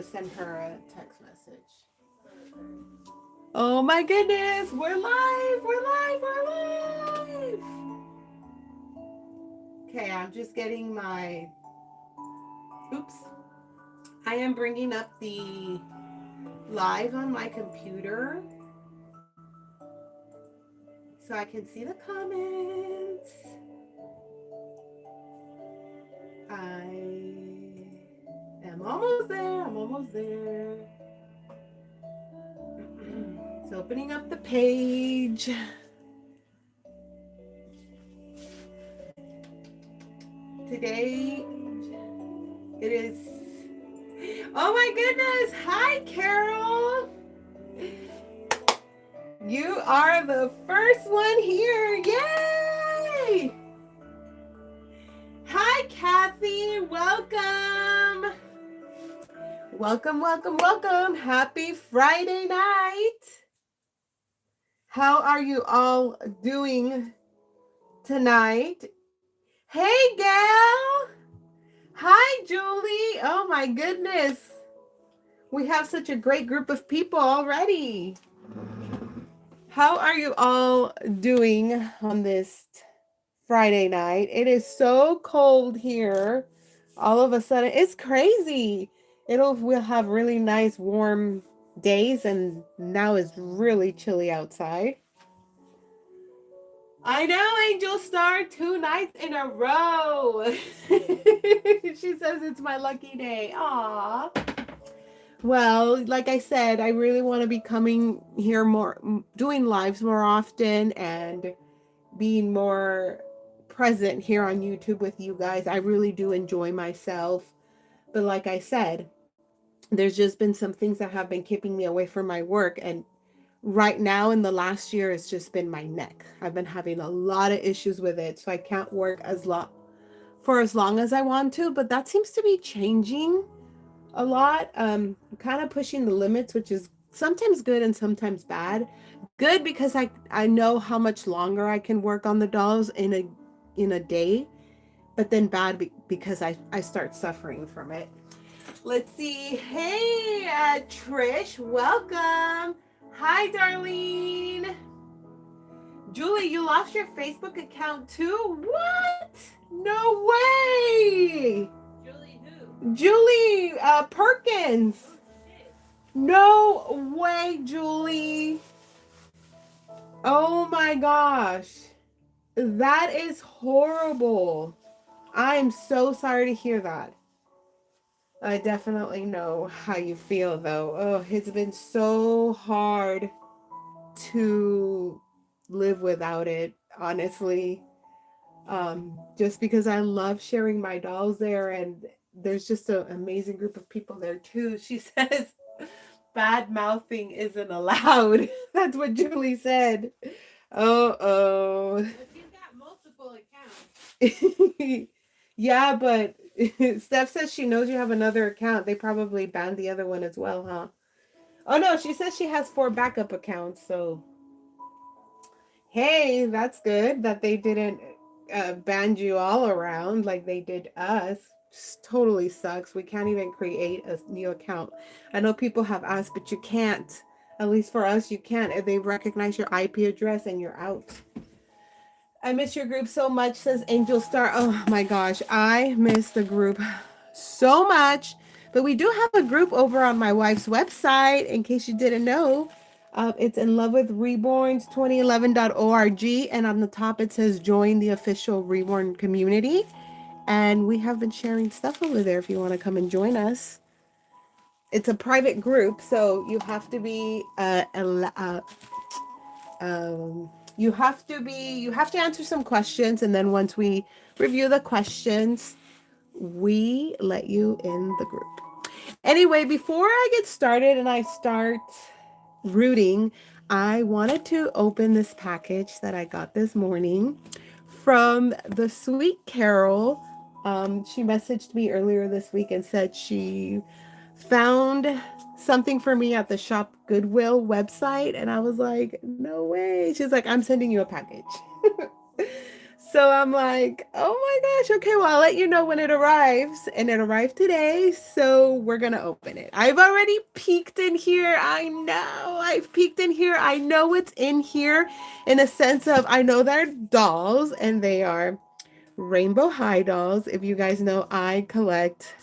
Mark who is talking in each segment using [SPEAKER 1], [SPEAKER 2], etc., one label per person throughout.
[SPEAKER 1] send her a text message. Oh my goodness, we're live, we're live, we're live. Okay, I'm just getting my, oops. I am bringing up the live on my computer so I can see the comments. I am almost there, I'm almost there. It's opening up the page. Today it is, oh my goodness, hi Carol. You are the first one here, yay! Hi Kathy, welcome. Welcome, welcome, welcome. Happy Friday night. How are you all doing tonight? Hey, Gail. Hi, Julie. Oh, my goodness. We have such a great group of people already. How are you all doing on this Friday night? It is so cold here. All of a sudden, it's crazy. We'll have really nice warm days, and now it's really chilly outside. I know, Angel Star, 2 nights in a row. She says it's my lucky day. Aw. Well, like I said, I really want to be coming here more, doing lives more often, and being more present here on YouTube with you guys. I really do enjoy myself. But like I said, there's just been some things that have been keeping me away from my work, and right now in the last year it's just been my neck. I've been having a lot of issues with it, so I can't work for as long as I want to, but that seems to be changing a lot. Kind of pushing the limits, which is sometimes good and sometimes bad. Good because I know how much longer I can work on the dolls in a day, but then bad because I start suffering from it. Let's see. Hey, Trish, welcome. Hi, Darlene. Julie, you lost your Facebook account too? What? No way.
[SPEAKER 2] Julie who?
[SPEAKER 1] Julie Perkins. No way, Julie. Oh my gosh. That is horrible. I'm so sorry to hear that. I definitely know how you feel though. Oh, it's been so hard to live without it, honestly. Just because I love sharing my dolls there, and there's just an amazing group of people there too. She says bad mouthing isn't allowed. That's what Julie said. Oh.
[SPEAKER 2] But she's got multiple accounts.
[SPEAKER 1] Yeah, but Steph says she knows you have another account. They probably banned the other one as well, huh? Oh no, she says she has 4 backup accounts, so hey, that's good that they didn't ban you all around like they did us. Just totally sucks. We can't even create a new account. I know people have asked, but you can't. At least for us, you can't. If they recognize your IP address and you're out. I miss your group so much, says Angel Star. Oh my gosh, I miss the group so much. But we do have a group over on my wife's website, in case you didn't know. It's in love with reborns 2011.org, and on the top it says join the official reborn community. And we have been sharing stuff over there if you want to come and join us. It's a private group, so you have to be you have to answer some questions, and then once we review the questions, we let you in the group. Anyway, before I get started and I start rooting, I wanted to open this package that I got this morning from the sweet Carol. She messaged me earlier this week and said she found something for me at the Shop Goodwill website, and I was like, no way. She's like, I'm sending you a package. So I'm like, oh my gosh, okay, well, I'll let you know when it arrives. And it arrived today, so we're gonna open it. I've already peeked in here. I know I've peeked in here. I know what's in here in a sense of I know they're dolls and they are Rainbow High dolls. If you guys know, I collect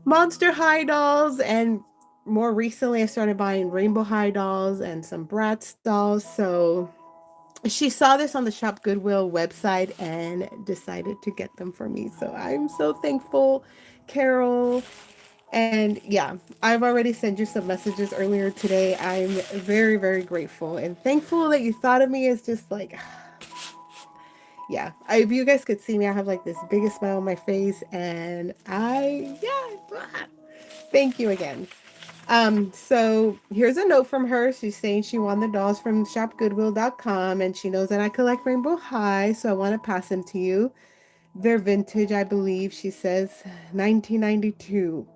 [SPEAKER 1] Monster High dolls, and more recently I started buying Rainbow High dolls and some Bratz dolls. So she saw this on the Shop Goodwill website and decided to get them for me. So I'm so thankful, Carol. And yeah, I've already sent you some messages earlier today. I'm very, very grateful and thankful that you thought of me. It's just like, yeah, if you guys could see me, I have like this biggest smile on my face, and thank you again. So here's a note from her. She's saying she won the dolls from shopgoodwill.com, and she knows that I collect Rainbow High, so I want to pass them to you. They're vintage, I believe. She says 1992.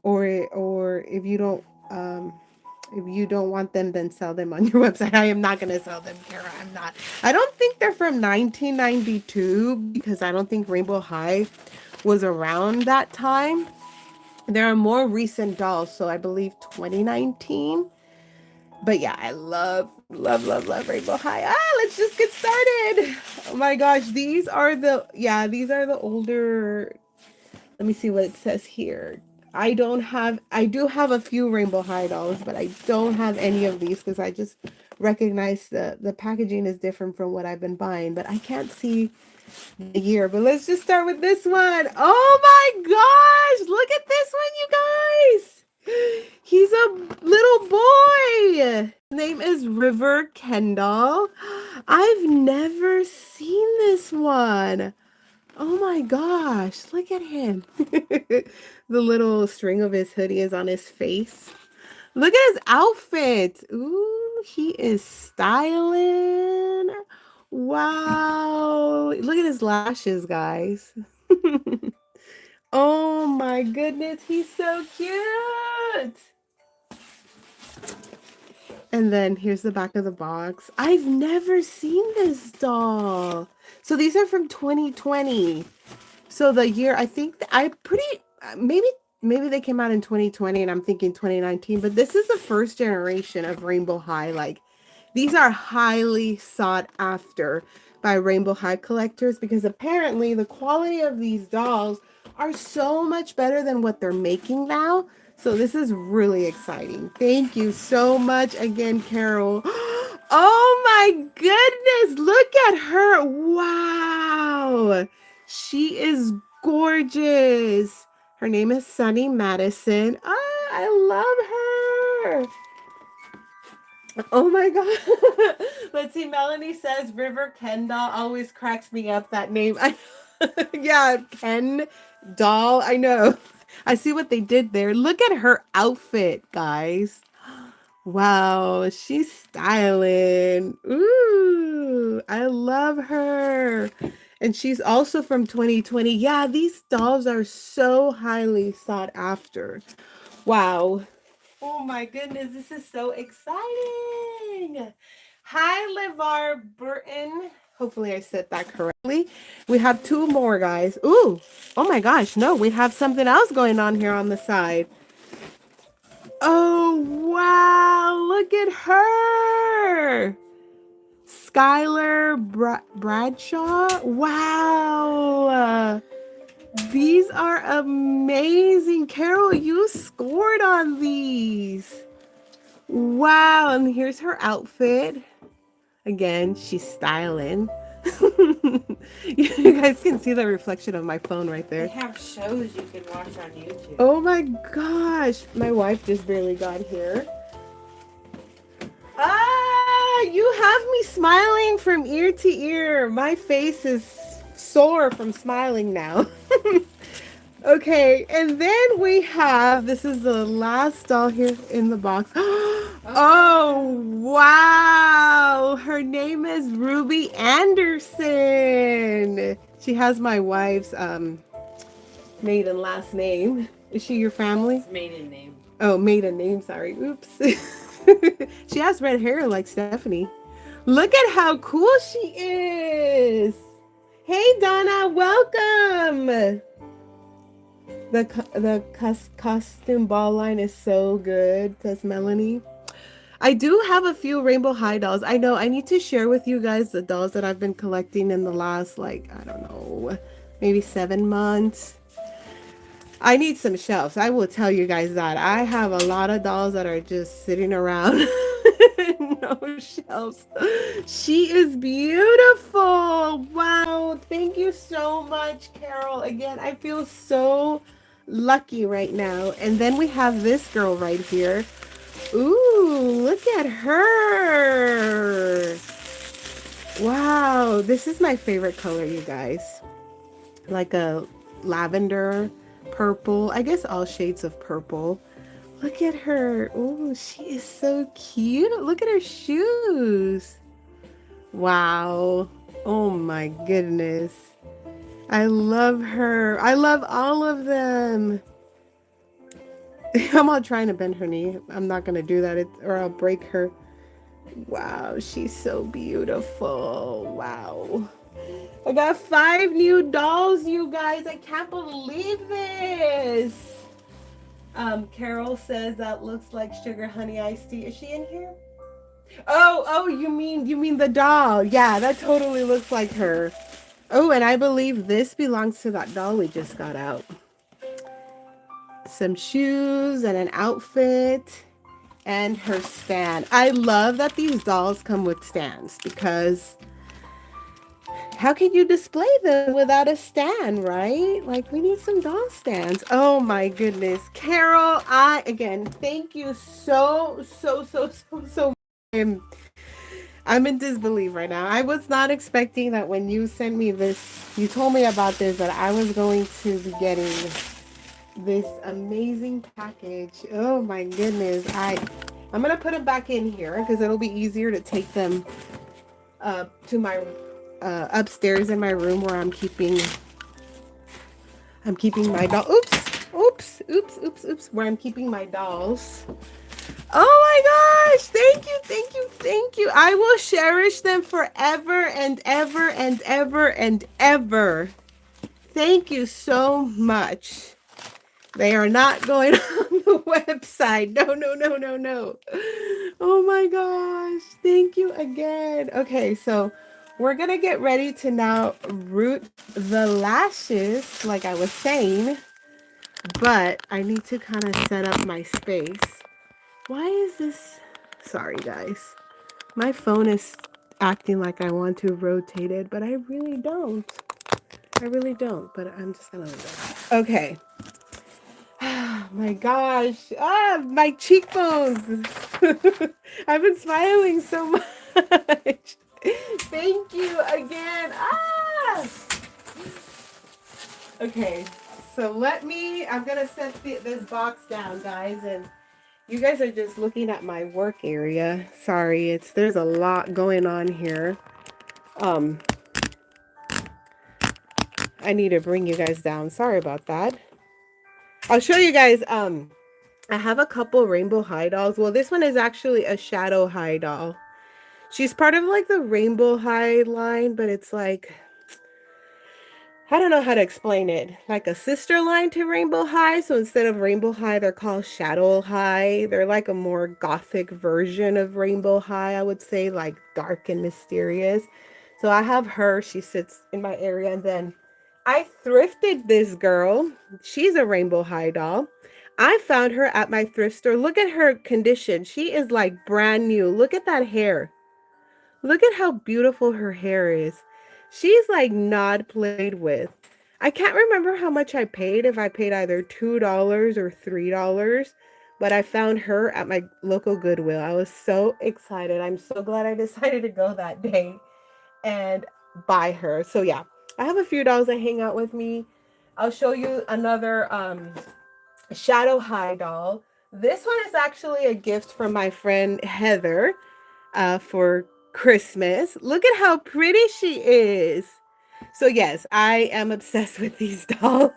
[SPEAKER 1] Or if you don't want them, then sell them on your website. I am not going to sell them, Kara. I'm not. I don't think they're from 1992 because I don't think Rainbow High was around that time. There are more recent dolls, so I believe 2019. But yeah, I love Rainbow High. Let's just get started. Oh my gosh, these are the older. Let me see what it says here. I do have a few Rainbow High dolls, but I don't have any of these because I just recognize the packaging is different from what I've been buying, but I can't see the year. But let's just start with this one. Oh my gosh, look at this one, you guys. He's a little boy. His name is River Kendall. I've never seen this one. Oh my gosh, look at him. The little string of his hoodie is on his face. Look at his outfit. Ooh, he is styling. Wow. Look at his lashes, guys. Oh my goodness, he's so cute. And then here's the back of the box. I've never seen this doll. So these are from 2020. So the year, I think maybe they came out in 2020 and I'm thinking 2019, but this is the first generation of Rainbow High. Like, these are highly sought after by Rainbow High collectors because apparently the quality of these dolls are so much better than what they're making now. So this is really exciting. Thank you so much again, Carol. Oh my goodness, look at her. Wow. She is gorgeous. Her name is Sunny Madison. I love her. Oh my god. Let's see. Melanie says River Kendall always cracks me up, that name. Yeah, Ken doll. I know. I see what they did there. Look at her outfit, guys. Wow, she's styling. Ooh, I love her. And she's also from 2020. Yeah, these dolls are so highly sought after. Wow. Oh my goodness, this is so exciting. Hi, LeVar Burton. Hopefully I said that correctly. We have two more, guys. Ooh, oh my gosh, no, we have something else going on here on the side. Oh, wow, look at her. Skylar Bradshaw. Wow. These are amazing. Carol, you scored on these. Wow. And here's her outfit. Again, she's styling. You guys can see the reflection of my phone right there.
[SPEAKER 2] They have shows you can watch on YouTube.
[SPEAKER 1] Oh my gosh. My wife just barely got here. You have me smiling from ear to ear. My face is sore from smiling now. Okay, and then we have, this is the last doll here in the box. Oh, wow. Her name is Ruby Anderson. She has my wife's maiden last name. Is she your family?
[SPEAKER 2] It's maiden name.
[SPEAKER 1] Oh, maiden name, sorry. Oops. She has red hair like Stephanie. Look at how cool she is. Hey Donna, welcome. The costume ball line is so good, says Melanie. I do have a few Rainbow High dolls. I know I need to share with you guys the dolls that I've been collecting in the last, like, I don't know, maybe 7 months. I need some shelves. I will tell you guys that. I have a lot of dolls that are just sitting around. No shelves. She is beautiful. Wow. Thank you so much, Carol. Again, I feel so lucky right now. And then we have this girl right here. Ooh, look at her. Wow. This is my favorite color, you guys. Like a lavender, purple. I guess all shades of purple. Look at her. Oh, she is so cute. Look at her shoes. Wow. Oh my goodness. I love her. I love all of them. I'm all trying to bend her knee. I'm not going to do that or I'll break her. Wow, she's so beautiful. Wow. I got 5 new dolls, you guys. I can't believe this. Carol says that looks like sugar honey iced tea. Is she in here? Oh, you mean the doll. Yeah, that totally looks like her. Oh, and I believe this belongs to that doll we just got out. Some shoes and an outfit and her stand. I love that these dolls come with stands because how can you display them without a stand, right? Like, we need some doll stands. Oh my goodness. Carol, again, thank you so much. I'm in disbelief right now. I was not expecting that when you sent me this, you told me about this, that I was going to be getting this amazing package. Oh my goodness. I'm going to put them back in here because it'll be easier to take them to my upstairs in my room where I'm keeping my doll. Oops. Where I'm keeping my dolls. Oh my gosh. Thank you. I will cherish them forever and ever and ever and ever. Thank you so much. They are not going on the website. No. Oh my gosh. Thank you again. Okay, so we're going to get ready to now root the lashes, like I was saying. But I need to kind of set up my space. Why is this? Sorry, guys. My phone is acting like I want to rotate it, but I really don't. But I'm just going to leave it. Okay. My gosh. My cheekbones. I've been smiling so much. Thank you again. Okay, so I'm gonna set this box down, guys, and you guys are just looking at my work area. Sorry, there's a lot going on here. I need to bring you guys down. Sorry about that. I'll show you guys. I have a couple Rainbow High dolls. Well, this one is actually a Shadow High doll. She's part of like the Rainbow High line, but it's like, I don't know how to explain it. Like a sister line to Rainbow High. So instead of Rainbow High, they're called Shadow High. They're like a more gothic version of Rainbow High, I would say, like dark and mysterious. So I have her. She sits in my area. And then I thrifted this girl. She's a Rainbow High doll. I found her at my thrift store. Look at her condition. She is like brand new. Look at that hair. Look at how beautiful her hair is. She's like not played with. I can't remember how much I paid, if I paid either $2 or $3, but I found her at my local Goodwill. I was so excited. I'm so glad I decided to go that day and buy her. So yeah, I have a few dolls that hang out with me. I'll show you another Shadow High doll. This one is actually a gift from my friend Heather for Christmas. Look at how pretty she is. So yes, I am obsessed with these dolls.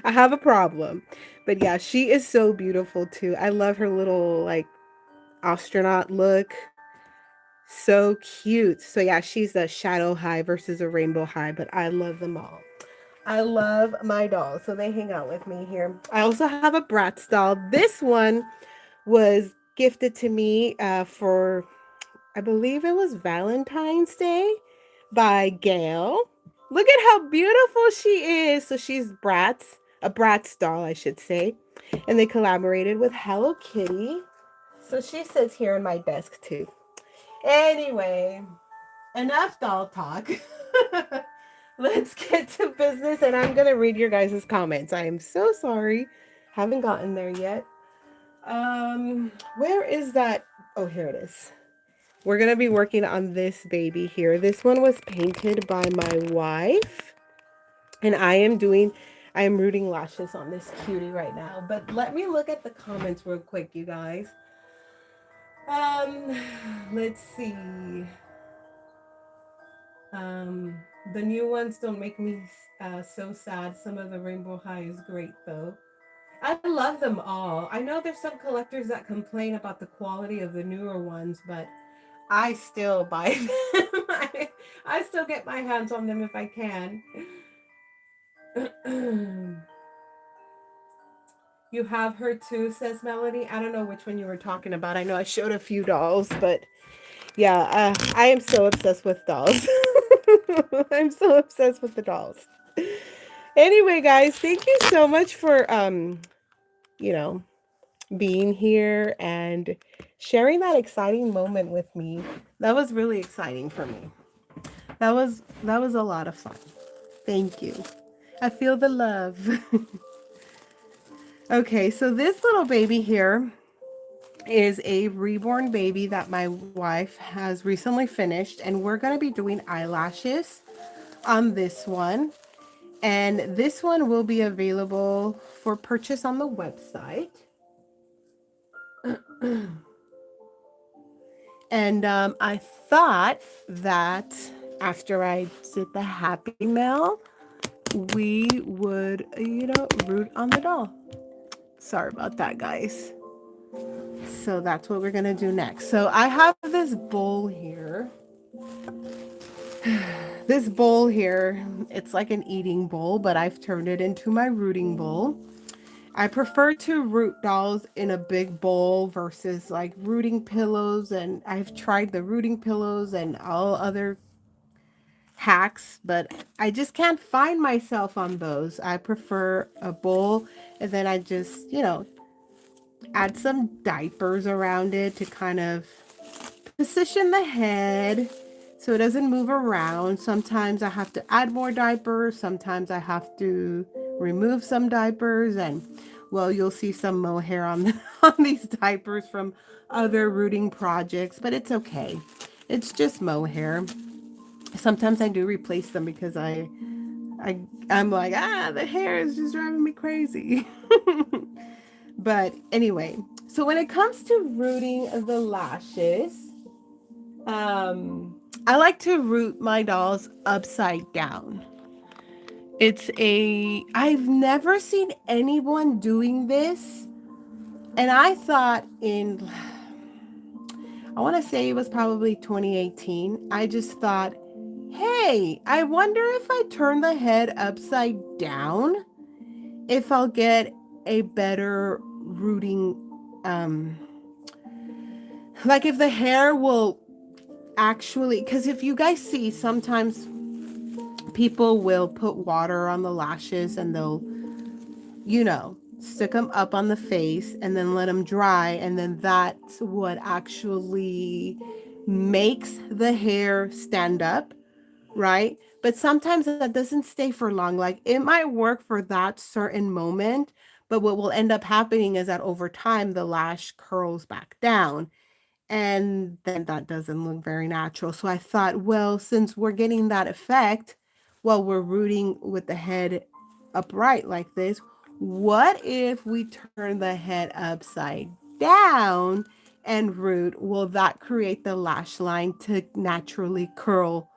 [SPEAKER 1] I have a problem. But yeah, she is so beautiful too. I love her little like astronaut look. So cute. So yeah, she's a shadow high versus a rainbow high, but I love them all. I love my dolls, so they hang out with me here. I also have a Bratz doll. This one was gifted to me for, I believe it was Valentine's Day by Gail. Look at how beautiful she is. So she's Bratz, a Bratz doll, I should say. And they collaborated with Hello Kitty. So she sits here in my desk too. Anyway, enough doll talk. Let's get to business, and I'm gonna read your guys' comments. I am so sorry, haven't gotten there yet. Where is that? Oh, here it is. We're gonna be working on this baby here. This one was painted by my wife, and I am rooting lashes on this cutie right now. But let me look at the comments real quick, you guys. Um, let's see. The new ones don't make me so sad. Some of the Rainbow High is great though. I love them all. I know there's some collectors that complain about the quality of the newer ones, but I still buy them. I still get my hands on them if I can. You have her too, says Melody. I don't know which one you were talking about. I know I showed a few dolls, but yeah, I am so obsessed with dolls. I'm so obsessed with the dolls. Anyway, guys, thank you so much for you know, being here and sharing that exciting moment with me. That was really exciting for me. That was a lot of fun. Thank you. I feel the love. Okay, so this little baby here is a reborn baby that my wife has recently finished, and we're going to be doing eyelashes on this one. And this one will be available for purchase on the website. And I thought that after I did the Happy Mail, we would, root on the doll. Sorry about that, guys. So that's what we're going to do next. So I have this bowl here. This bowl here, it's like an eating bowl, but I've turned it into my rooting bowl. I prefer to root dolls in a big bowl versus like rooting pillows, and I've tried the rooting pillows and all other hacks, but I just can't find myself on those. I prefer a bowl, and then I just, add some diapers around it to kind of position the head so it doesn't move around. Sometimes I have to add more diapers, sometimes I have to remove some diapers, and well, you'll see some mohair on on these diapers from other rooting projects, but it's okay. It's just mohair. Sometimes I do replace them because I'm like, the hair is just driving me crazy. But anyway, so when it comes to rooting the lashes, I like to root my dolls upside down. I've never seen anyone doing this. And I thought I want to say it was probably 2018. I just thought, hey, I wonder if I turn the head upside down, if I'll get a better rooting, like if the hair will actually, because if you guys see, sometimes people will put water on the lashes and they'll, stick them up on the face and then let them dry, and then that's what actually makes the hair stand up, right? But sometimes that doesn't stay for long. Like it might work for that certain moment, but what will end up happening is that over time the lash curls back down, and then that doesn't look very natural. So I thought, well, since we're getting that effect while we're rooting with the head upright like this, what if we turn the head upside down and root? Will that create the lash line to naturally curl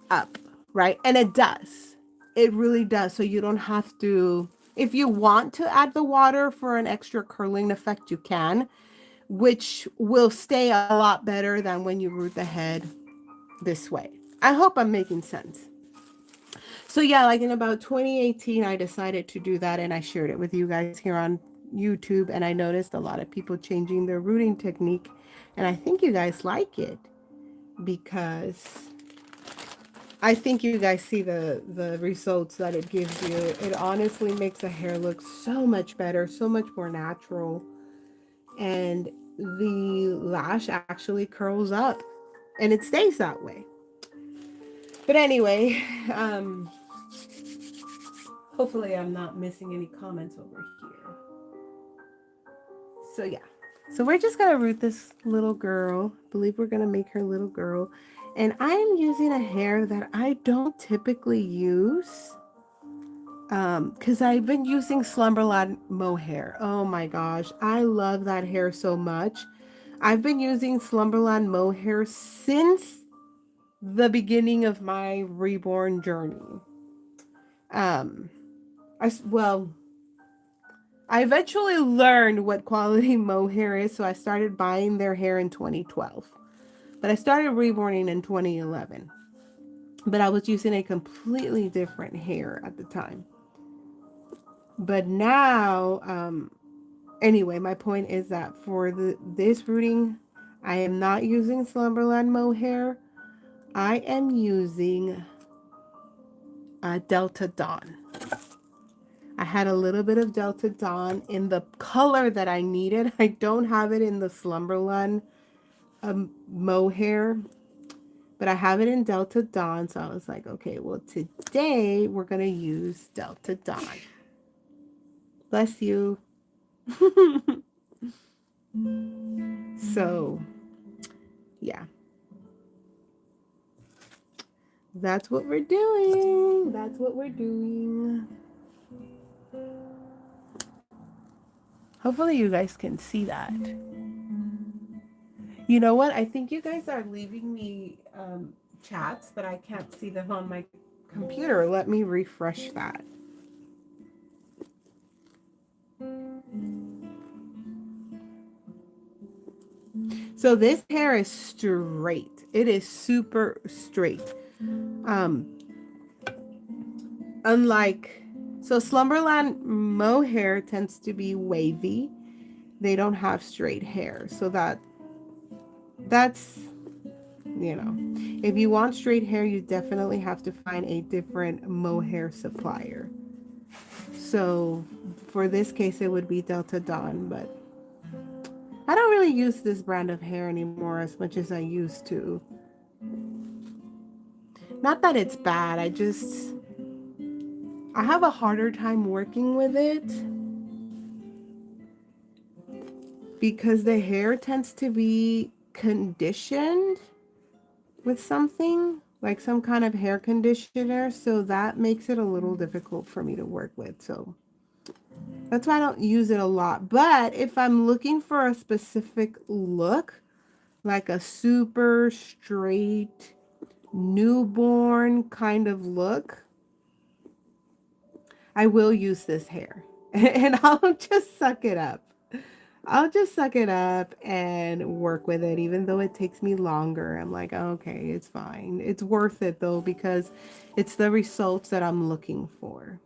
[SPEAKER 1] up, right? And it does. It really does. So you don't have to, if you want to add the water for an extra curling effect, you can. which will stay a lot better than when you root the head this way. I hope I'm making sense. So yeah, like in about 2018, I decided to do that and I shared it with you guys here on YouTube, and I noticed a lot of people changing their rooting technique, and I think you guys like it because I think you guys see the results that it gives you. It honestly makes the hair look so much better, so much more natural, and the lash actually curls up and it stays that way. But anyway, hopefully I'm not missing any comments over here. So yeah. So we're just gonna root this little girl. I believe we're gonna make her little girl. And I'm using a hair that I don't typically use. Because I've been using Slumberland mohair. Oh my gosh, I love that hair so much. I've been using Slumberland mohair since the beginning of my reborn journey. Well, I eventually learned what quality mohair is, so I started buying their hair in 2012. But I started reborning in 2011. But I was using a completely different hair at the time. But now, anyway, my point is that for this rooting, I am not using Slumberland mohair. I am using Delta Dawn. I had a little bit of Delta Dawn in the color that I needed. I don't have it in the Slumberland mohair, but I have it in Delta Dawn. So I was like, okay, well, today we're going to use Delta Dawn. Bless you. So, yeah. That's what we're doing. That's what we're doing. Hopefully you guys can see that. You know what? I think you guys are leaving me chats, but I can't see them on my computer. Let me refresh that. So this hair is straight. It is super straight. Unlike, so Slumberland mohair tends to be wavy. They don't have straight hair. So that's, you know, if you want straight hair, you definitely have to find a different mohair supplier. So for this case, it would be Delta Dawn, but I don't really use this brand of hair anymore as much as I used to. Not that it's bad, I have a harder time working with it because the hair tends to be conditioned with something, like some kind of hair conditioner, so that makes it a little difficult for me to work with. So that's why I don't use it a lot. But if I'm looking for a specific look, like a super straight newborn kind of look, I will use this hair. And I'll just suck it up. I'll just suck it up and work with it, even though it takes me longer. I'm like, okay, it's fine. It's worth it though, because it's the results that I'm looking for.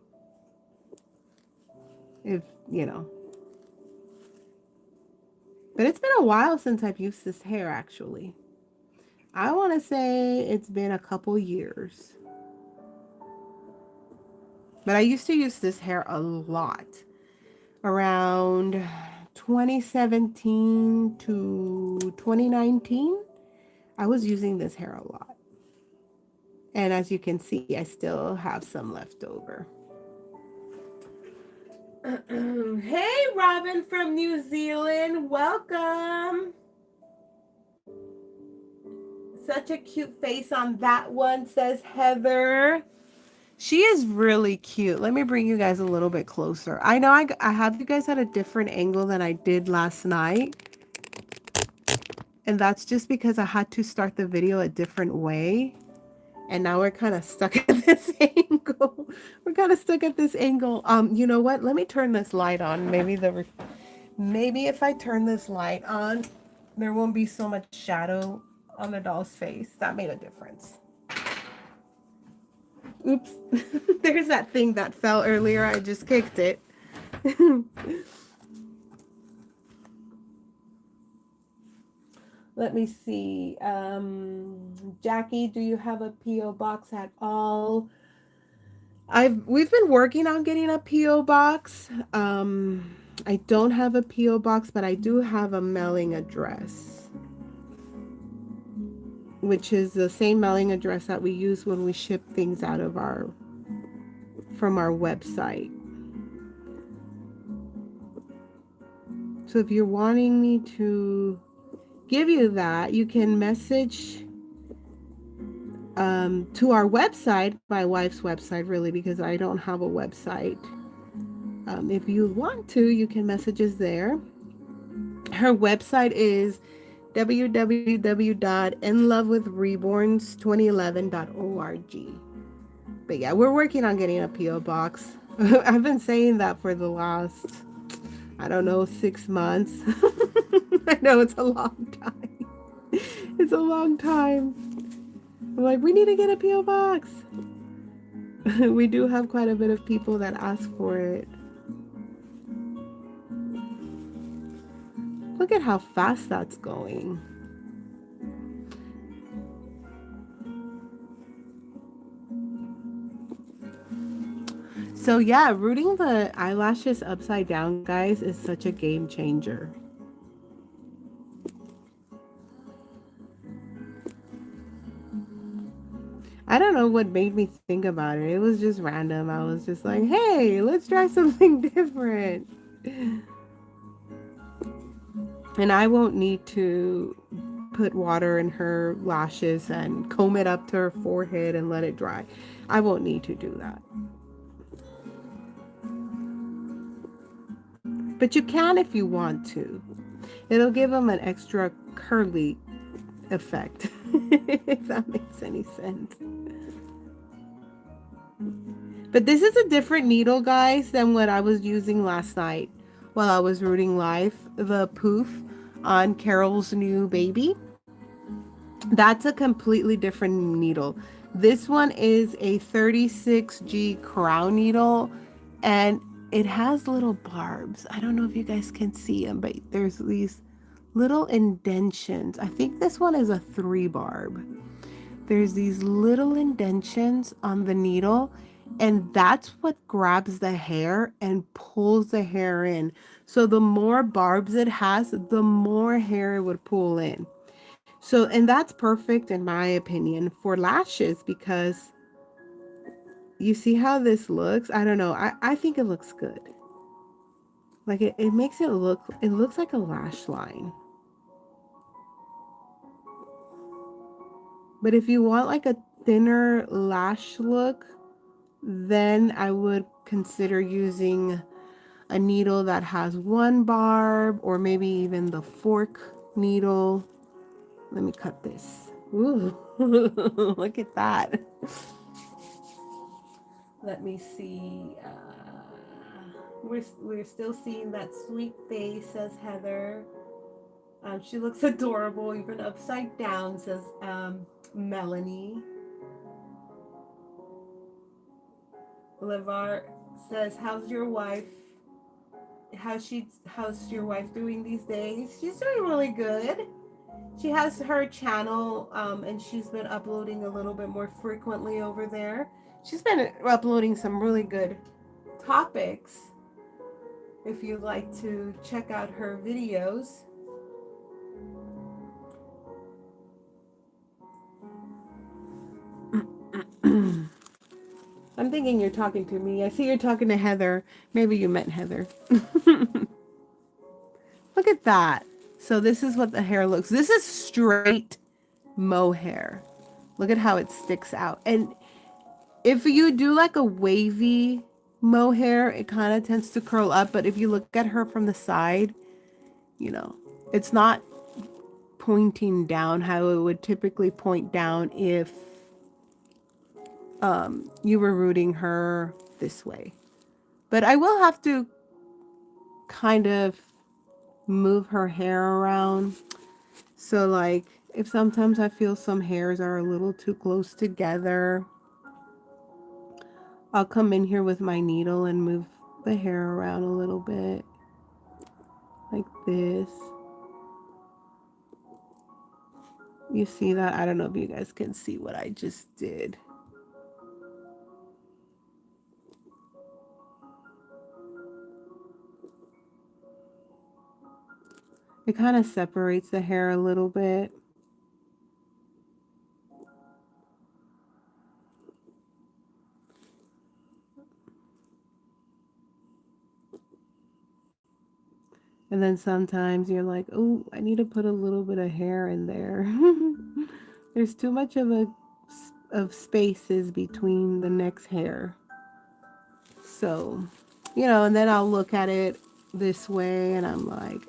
[SPEAKER 1] If, you know. But it's been a while since I've used this hair, actually. I want to say it's been a couple years. But I used to use this hair a lot. Around 2017 to 2019, I was using this hair a lot. And as you can see, I still have some left over. Hey, Robin from New Zealand. Welcome. Such a cute face on that one, says Heather. She is really cute. Let me bring you guys a little bit closer. I know I have you guys at a different angle than I did last night. And that's just because I had to start the video a different way. And now we're kind of stuck at this angle. We're kind of stuck at this angle. You know what? Let me turn this light on. Maybe Maybe if I turn this light on, there won't be so much shadow on the doll's face. That made a difference. Oops. There's that thing that fell earlier. I just kicked it. Let me see. Jackie, do you have a P.O. box at all? We've been working on getting a P.O. box. I don't have a P.O. box, but I do have a mailing address, which is the same mailing address that we use when we ship things out of from our website. So if you're wanting me to give you that, you can message to our website, my wife's website, really, because I don't have a website. If you want to, you can message us there. Her website is www.inlovewithreborns2011.org. But yeah, we're working on getting a P.O. box. I've been saying that for the last, I don't know, 6 months. I know it's a long time. It's a long time. I'm like, we need to get a P.O. box. We do have quite a bit of people that ask for it. Look at how fast that's going. So yeah, rooting the eyelashes upside down, guys, is such a game changer. I don't know what made me think about it. It was just random. I was just like, hey, let's try something different. And I won't need to put water in her lashes and comb it up to her forehead and let it dry. I won't need to do that. But you can if you want to. It'll give them an extra curly effect, if that makes any sense. But this is a different needle, guys, than what I was using last night while I was rooting live the poof on Carol's new baby. That's a completely different needle. This one is a 36G crown needle, and it has little barbs. I don't know if you guys can see them, but there's these little indentions. I think this one is a 3 barb. There's these little indentions on the needle, and that's what grabs the hair and pulls the hair in. So the more barbs it has, the more hair it would pull in. So, and that's perfect in my opinion for lashes, because you see how this looks? I don't know. I think it looks good. Like it makes it looks like a lash line. But if you want like a thinner lash look, then I would consider using a needle that has 1 barb, or maybe even the fork needle. Let me cut this. Ooh, look at that. Let me see. We're still seeing that sweet face, says Heather. She looks adorable, even upside down, says Melanie. Levar says, how's your wife? How's your wife doing these days? She's doing really good. She has her channel, and she's been uploading a little bit more frequently over there. She's been uploading some really good topics. If you'd like to check out her videos. I'm thinking you're talking to me. I see you're talking to Heather. Maybe you meant Heather. Look at that. So this is what the hair looks. This is straight mohair. Look at how it sticks out. And if you do like a wavy mohair, it kind of tends to curl up. But if you look at her from the side, you know, it's not pointing down how it would typically point down if you were rooting her this way. But I will have to kind of move her hair around. So like if sometimes I feel some hairs are a little too close together, I'll come in here with my needle and move the hair around a little bit like this. You see that? I don't know if you guys can see what I just did. It kind of separates the hair a little bit. And then sometimes you're like, oh, I need to put a little bit of hair in there. There's too much of spaces between the next hair. So, you know, and then I'll look at it this way and I'm like,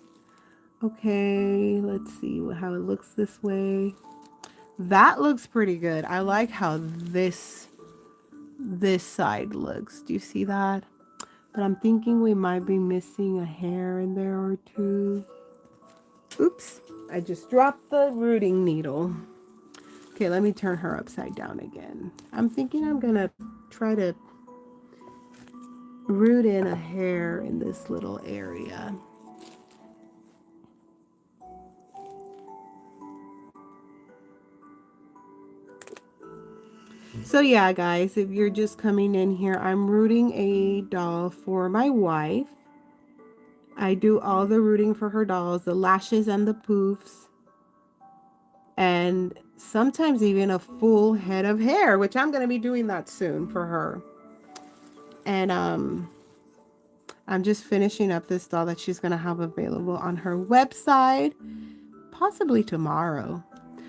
[SPEAKER 1] okay, let's see how it looks this way. That looks pretty good. I like how this side looks. Do you see that? But I'm thinking we might be missing a hair in there or two. Oops, I just dropped the rooting needle. Okay, let me turn her upside down again. I'm thinking I'm gonna try to root in a hair in this little area. So yeah, guys, if you're just coming in here, I'm rooting a doll for my wife. I do all the rooting for her dolls, the lashes and the poofs. And sometimes even a full head of hair, which I'm going to be doing that soon for her. And I'm just finishing up this doll that she's going to have available on her website, possibly tomorrow.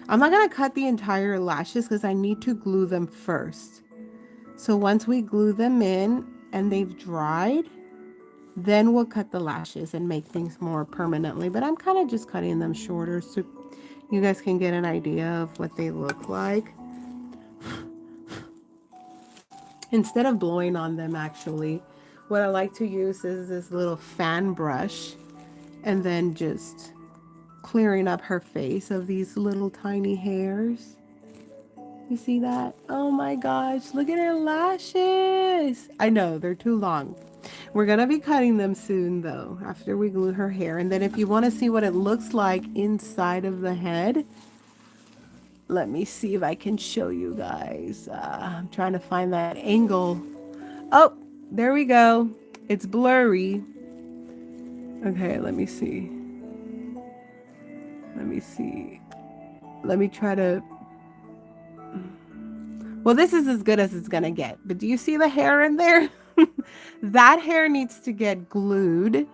[SPEAKER 1] I'm not going to cut the entire lashes because I need to glue them first. So once we glue them in and they've dried, then we'll cut the lashes and make things more permanently. But I'm kind of just cutting them shorter so you guys can get an idea of what they look like. Instead of blowing on them, actually, what I like to use is this little fan brush and then just clearing up her face of these little tiny hairs. You see that? Oh my gosh, look at her lashes. I know, they're too long. We're going to be cutting them soon, though, after we glue her hair. And then if you want to see what it looks like inside of the head, let me see if I can show you guys. I'm trying to find that angle. Oh, there we go. It's blurry. Okay, let me see. Let me see. Let me try to... Well, this is as good as it's going to get. But do you see the hair in there? That hair needs to get glued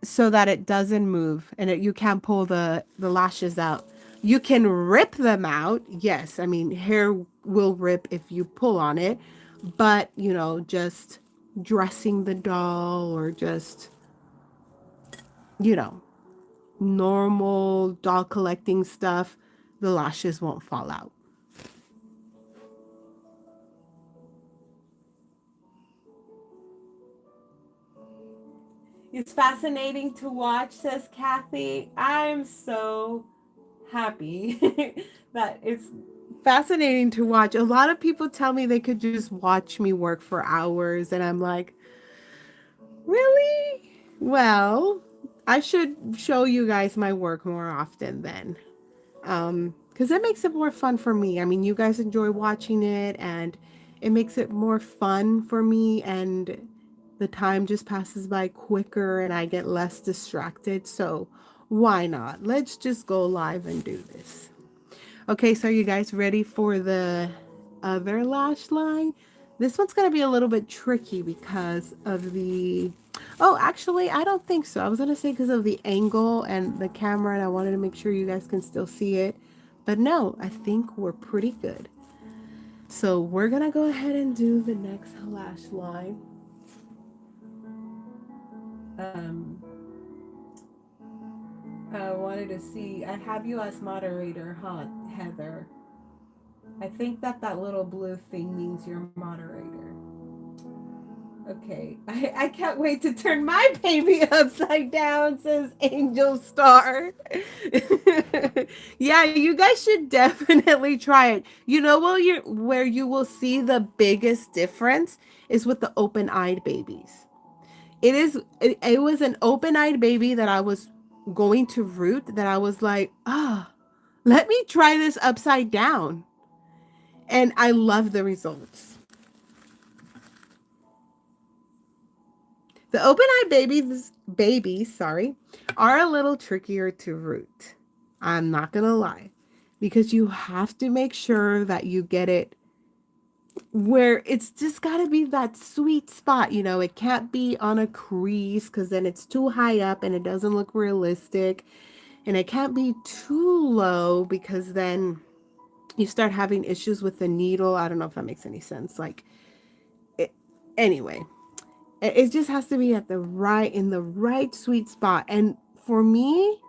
[SPEAKER 1] so that it doesn't move and you can't pull the lashes out. You can rip them out. Yes, I mean, hair will rip if you pull on it. But, you know, just dressing the doll or just, you know, normal doll collecting stuff, the lashes won't fall out. It's fascinating to watch, says Kathy. I'm so happy that it's fascinating to watch. A lot of people tell me they could just watch me work for hours, and I'm like, really? Well, I should show you guys my work more often then. Because it makes it more fun for me. I mean, you guys enjoy watching it, and it makes it more fun for me, and the time just passes by quicker and I get less distracted. So why not? Let's just go live and do this. Okay, so are you guys ready for the other lash line? This one's going to be a little bit tricky because of the... Oh, actually, I don't think so. I was going to say because of the angle and the camera, and I wanted to make sure you guys can still see it. But no, I think we're pretty good. So we're going to go ahead and do the next lash line. I wanted to see, I have you as moderator, huh, Heather? I think that little blue thing means you're moderator. Okay, I can't wait to turn my baby upside down, says Angel Star. Yeah, you guys should definitely try it. You know where you will see the biggest difference is with the open-eyed babies. It was an open-eyed baby that I was going to root that I was like, ah, let me try this upside down. And I love the results. The open-eyed babies, sorry, are a little trickier to root. I'm not gonna lie, because you have to make sure that you get it where it's just got to be that sweet spot. You know, it can't be on a crease because then it's too high up and it doesn't look realistic, and it can't be too low because then you start having issues with the needle. I don't know if that makes any sense. Like, it, anyway, it just has to be at the right sweet spot. And for me,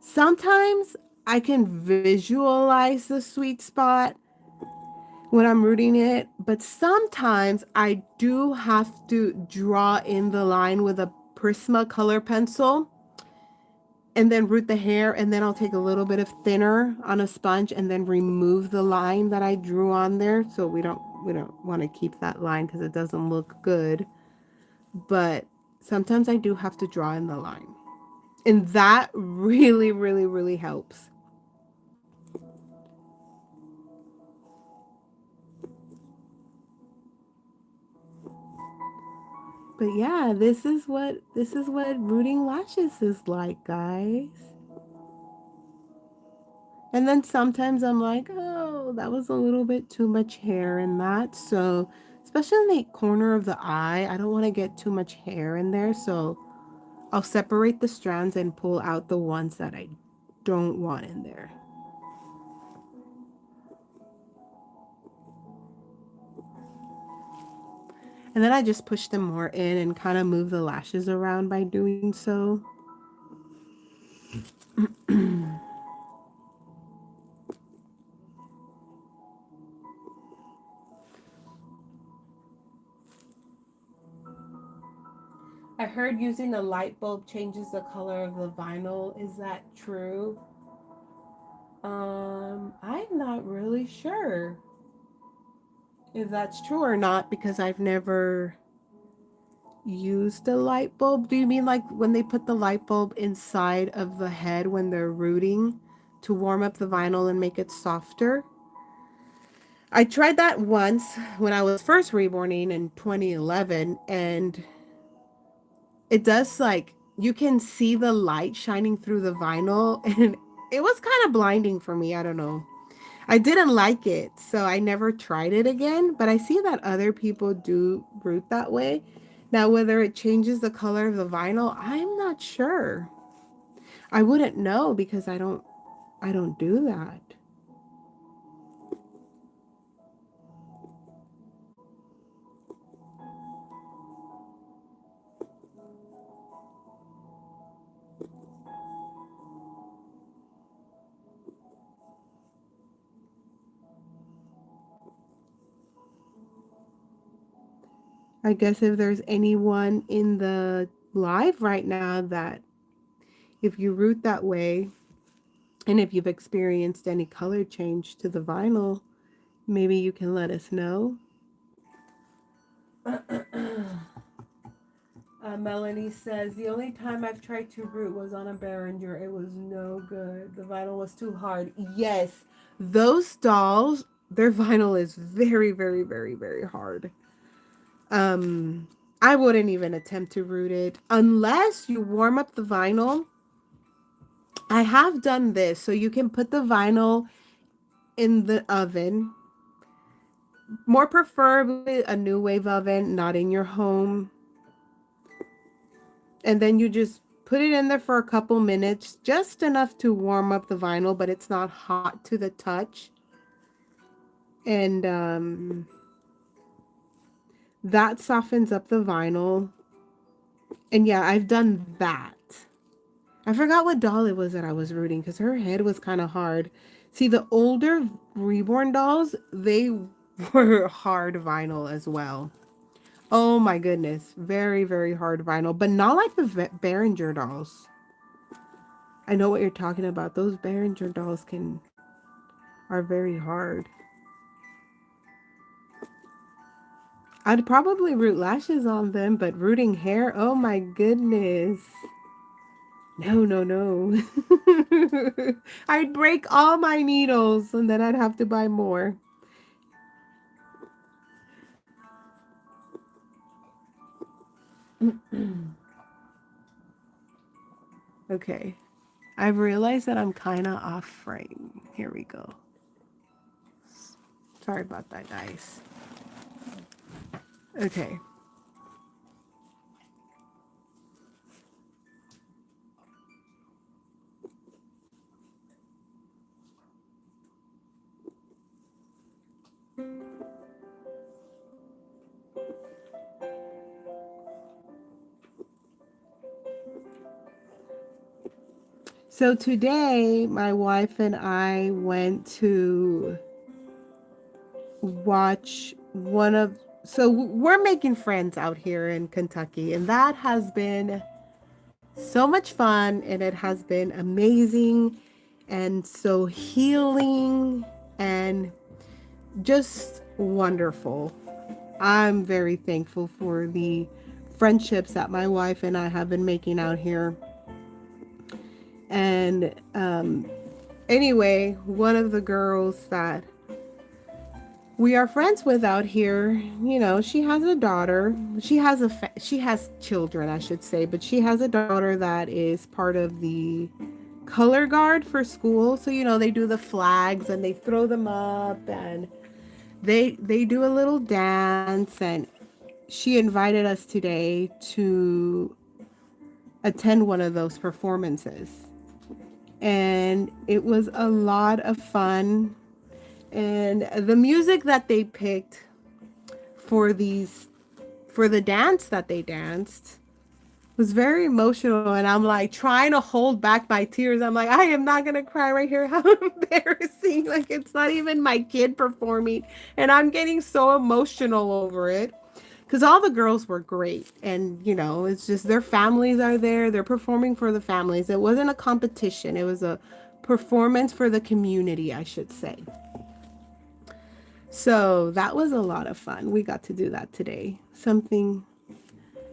[SPEAKER 1] sometimes I can visualize the sweet spot when I'm rooting it, but sometimes I do have to draw in the line with a Prisma color pencil and then root the hair, and then I'll take a little bit of thinner on a sponge and then remove the line that I drew on there. So we don't want to keep that line because it doesn't look good. But sometimes I do have to draw in the line. And that really, really, really helps. But yeah, this is what rooting lashes is like, guys. And then sometimes I'm like, oh, that was a little bit too much hair in that. So, especially in the corner of the eye, I don't want to get too much hair in there. So, I'll separate the strands and pull out the ones that I don't want in there. And then I just push them more in and kind of move the lashes around by doing so. I heard using a light bulb changes the color of the vinyl. Is that true? I'm not really sure if that's true or not because I've never used a light bulb. Do you mean like when they put the light bulb inside of the head when they're rooting to warm up the vinyl and make it softer? I tried that once when I was first reborning in 2011, and it does, like, you can see the light shining through the vinyl, and it was kind of blinding for me. I don't know. I didn't like it, so I never tried it again, but I see that other people do root that way. Now, whether it changes the color of the vinyl, I'm not sure. I wouldn't know because I don't do that. I guess if there's anyone in the live right now that if you root that way and if you've experienced any color change to the vinyl, maybe you can let us know. Melanie says, the only time I've tried to root was on a Behringer. It was no good. The vinyl was too hard. Yes, those dolls, their vinyl is very, very, very, very hard. Um, I wouldn't even attempt to root it unless you warm up the vinyl. I have done this. So you can put the vinyl in the oven, more preferably a new wave oven, not in your home. And then you just put it in there for a couple minutes, just enough to warm up the vinyl, but it's not hot to the touch. And that softens up the vinyl. And yeah, I've done that. I forgot what doll it was that I was rooting because her head was kind of hard. See, the older reborn dolls, they were hard vinyl as well. Oh my goodness. Very, very hard vinyl, but not like the Behringer dolls. I know what you're talking about. Those Behringer dolls are very hard. I'd probably root lashes on them, but rooting hair, oh my goodness. No, no, no. I'd break all my needles and then I'd have to buy more. Okay. I've realized that I'm kind of off frame. Here we go. Sorry about that, guys. Okay. So today, my wife and I went to watch so we're making friends out here in Kentucky, and that has been so much fun, and it has been amazing and so healing and just wonderful. I'm very thankful for the friendships that my wife and I have been making out here. And anyway, one of the girls that we are friends with out here, she has a daughter. She has children, I should say, but she has a daughter that is part of the color guard for school. So, they do the flags and they throw them up, and they do a little dance, and she invited us today to attend one of those performances. And it was a lot of fun. And the music that they picked for the dance that they danced was very emotional, and I'm like trying to hold back my tears. I'm like, I am not gonna cry right here. How embarrassing. Like, it's not even my kid performing, and I'm getting so emotional over it because all the girls were great, and it's just their families are there. They're performing for the families. It wasn't a competition. It was a performance for the community, I should say. So that was a lot of fun. We got to do that today. Something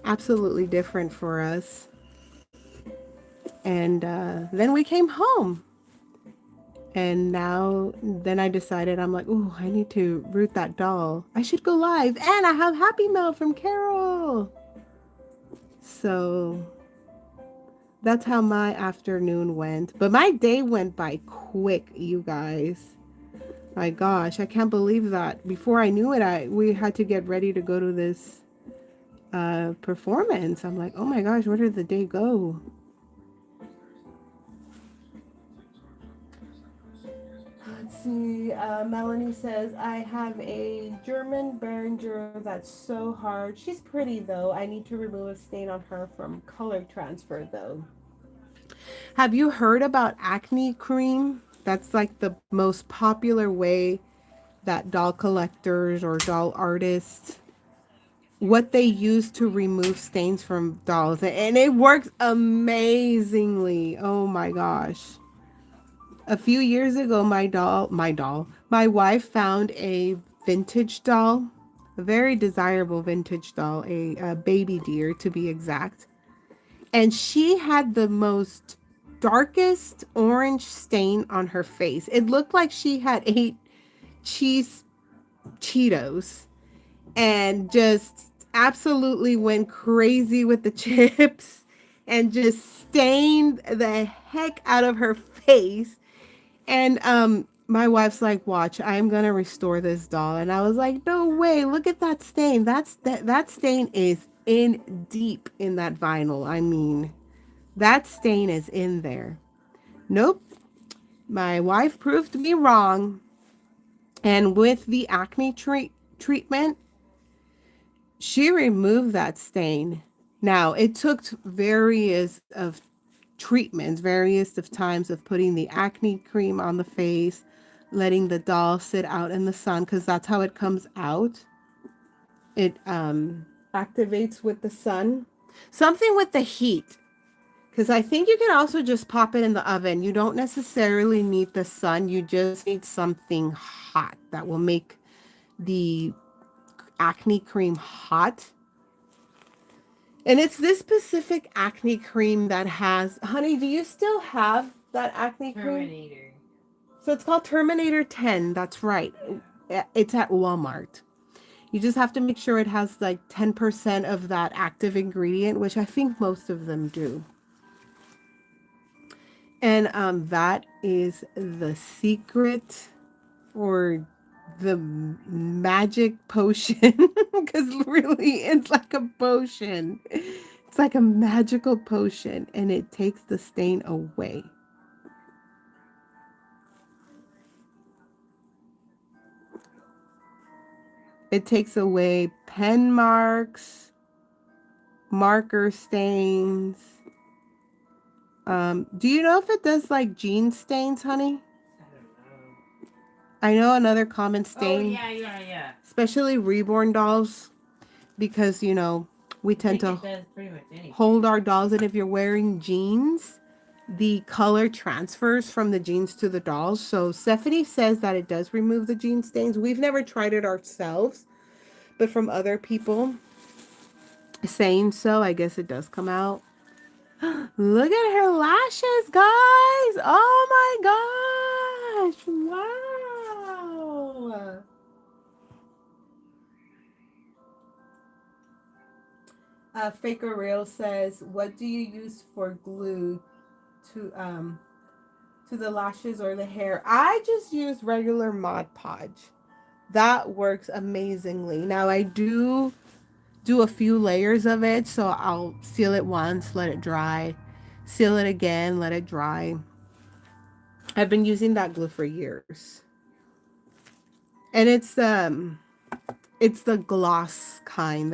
[SPEAKER 1] absolutely different for us. And then we came home. And then I decided, I'm like, oh, I need to root that doll. I should go live. And I have Happy Mail from Carol. So that's how my afternoon went. But my day went by quick, you guys. My gosh, I can't believe that. Before I knew it, we had to get ready to go to this performance. I'm like, oh my gosh, where did the day go? Let's see. Melanie says, I have a German Behringer that's so hard. She's pretty though. I need to remove a stain on her from color transfer though. Have you heard about acne cream? That's like the most popular way that doll collectors or doll artists, what they use to remove stains from dolls, and it works amazingly. Oh my gosh. A few years ago, my wife found a vintage doll, a very desirable vintage doll, a baby deer to be exact, and she had the most darkest orange stain on her face. It looked like she had ate cheese Cheetos and just absolutely went crazy with the chips and just stained the heck out of her face. And my wife's like, watch, I'm gonna restore this doll. And I was like, no way, look at that stain. That stain is in deep in that vinyl. I mean, that stain is in there. Nope. My wife proved me wrong. And with the acne treatment, she removed that stain. Now, it took various of treatments, various of times of putting the acne cream on the face, letting the doll sit out in the sun, because that's how it comes out. It activates with the sun. Something with the heat. Because I think you can also just pop it in the oven. You don't necessarily need the sun. You just need something hot that will make the acne cream hot. And it's this specific acne cream that has... Honey, do you still have that acne cream?
[SPEAKER 2] Terminator.
[SPEAKER 1] So it's called Terminator 10. That's right. It's at Walmart. You just have to make sure it has like 10% of that active ingredient, which I think most of them do. And that is the secret or the magic potion. Because really, it's like a potion. It's like a magical potion, and it takes the stain away. It takes away pen marks, marker stains. Do you know if it does like jean stains, honey?
[SPEAKER 2] I don't know.
[SPEAKER 1] I know another common stain.
[SPEAKER 2] Oh, yeah.
[SPEAKER 1] Especially reborn dolls, because, you know, we tend to
[SPEAKER 2] It does pretty much anything.
[SPEAKER 1] hold our dolls, and if you're wearing jeans, the color transfers from the jeans to the dolls. So Stephanie says that it does remove the jean stains. We've never tried it ourselves, but from other people saying so, I guess it does come out. Look at her lashes, guys. Oh my gosh. Wow. Faker Real says, what do you use for glue to the lashes or the hair? I just use regular Mod Podge. That works amazingly. Now I do a few layers of it, so I'll seal it once, let it dry, seal it again, let it dry. I've been using that glue for years. And it's the gloss kind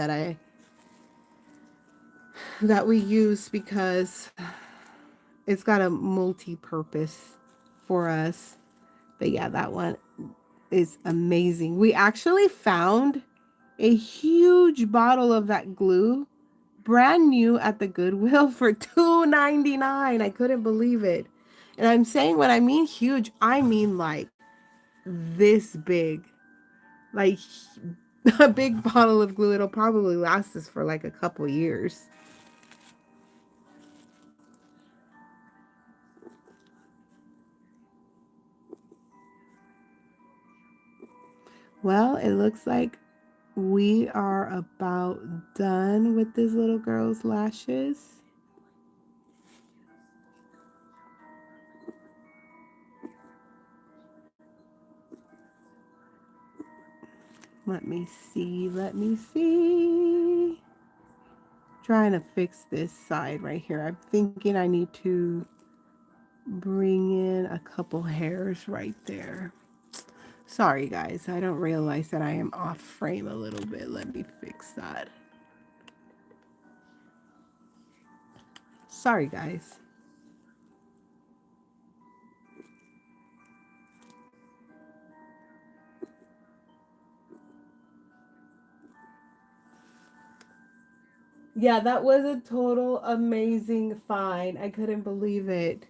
[SPEAKER 1] that we use because it's got a multi-purpose for us. But yeah, that one is amazing. We actually found a huge bottle of that glue, brand new at the Goodwill for $2.99. I couldn't believe it. And I'm saying, when I mean huge, I mean like this big. Like a big bottle of glue. It'll probably last us for like a couple years. Well, it looks like we are about done with this little girl's lashes. Let me see. Trying to fix this side right here. I'm thinking I need to bring in a couple hairs right there. Sorry guys, I don't realize that I am off frame a little bit. Let me fix that. Sorry guys. Yeah, that was a total amazing find. I couldn't believe it.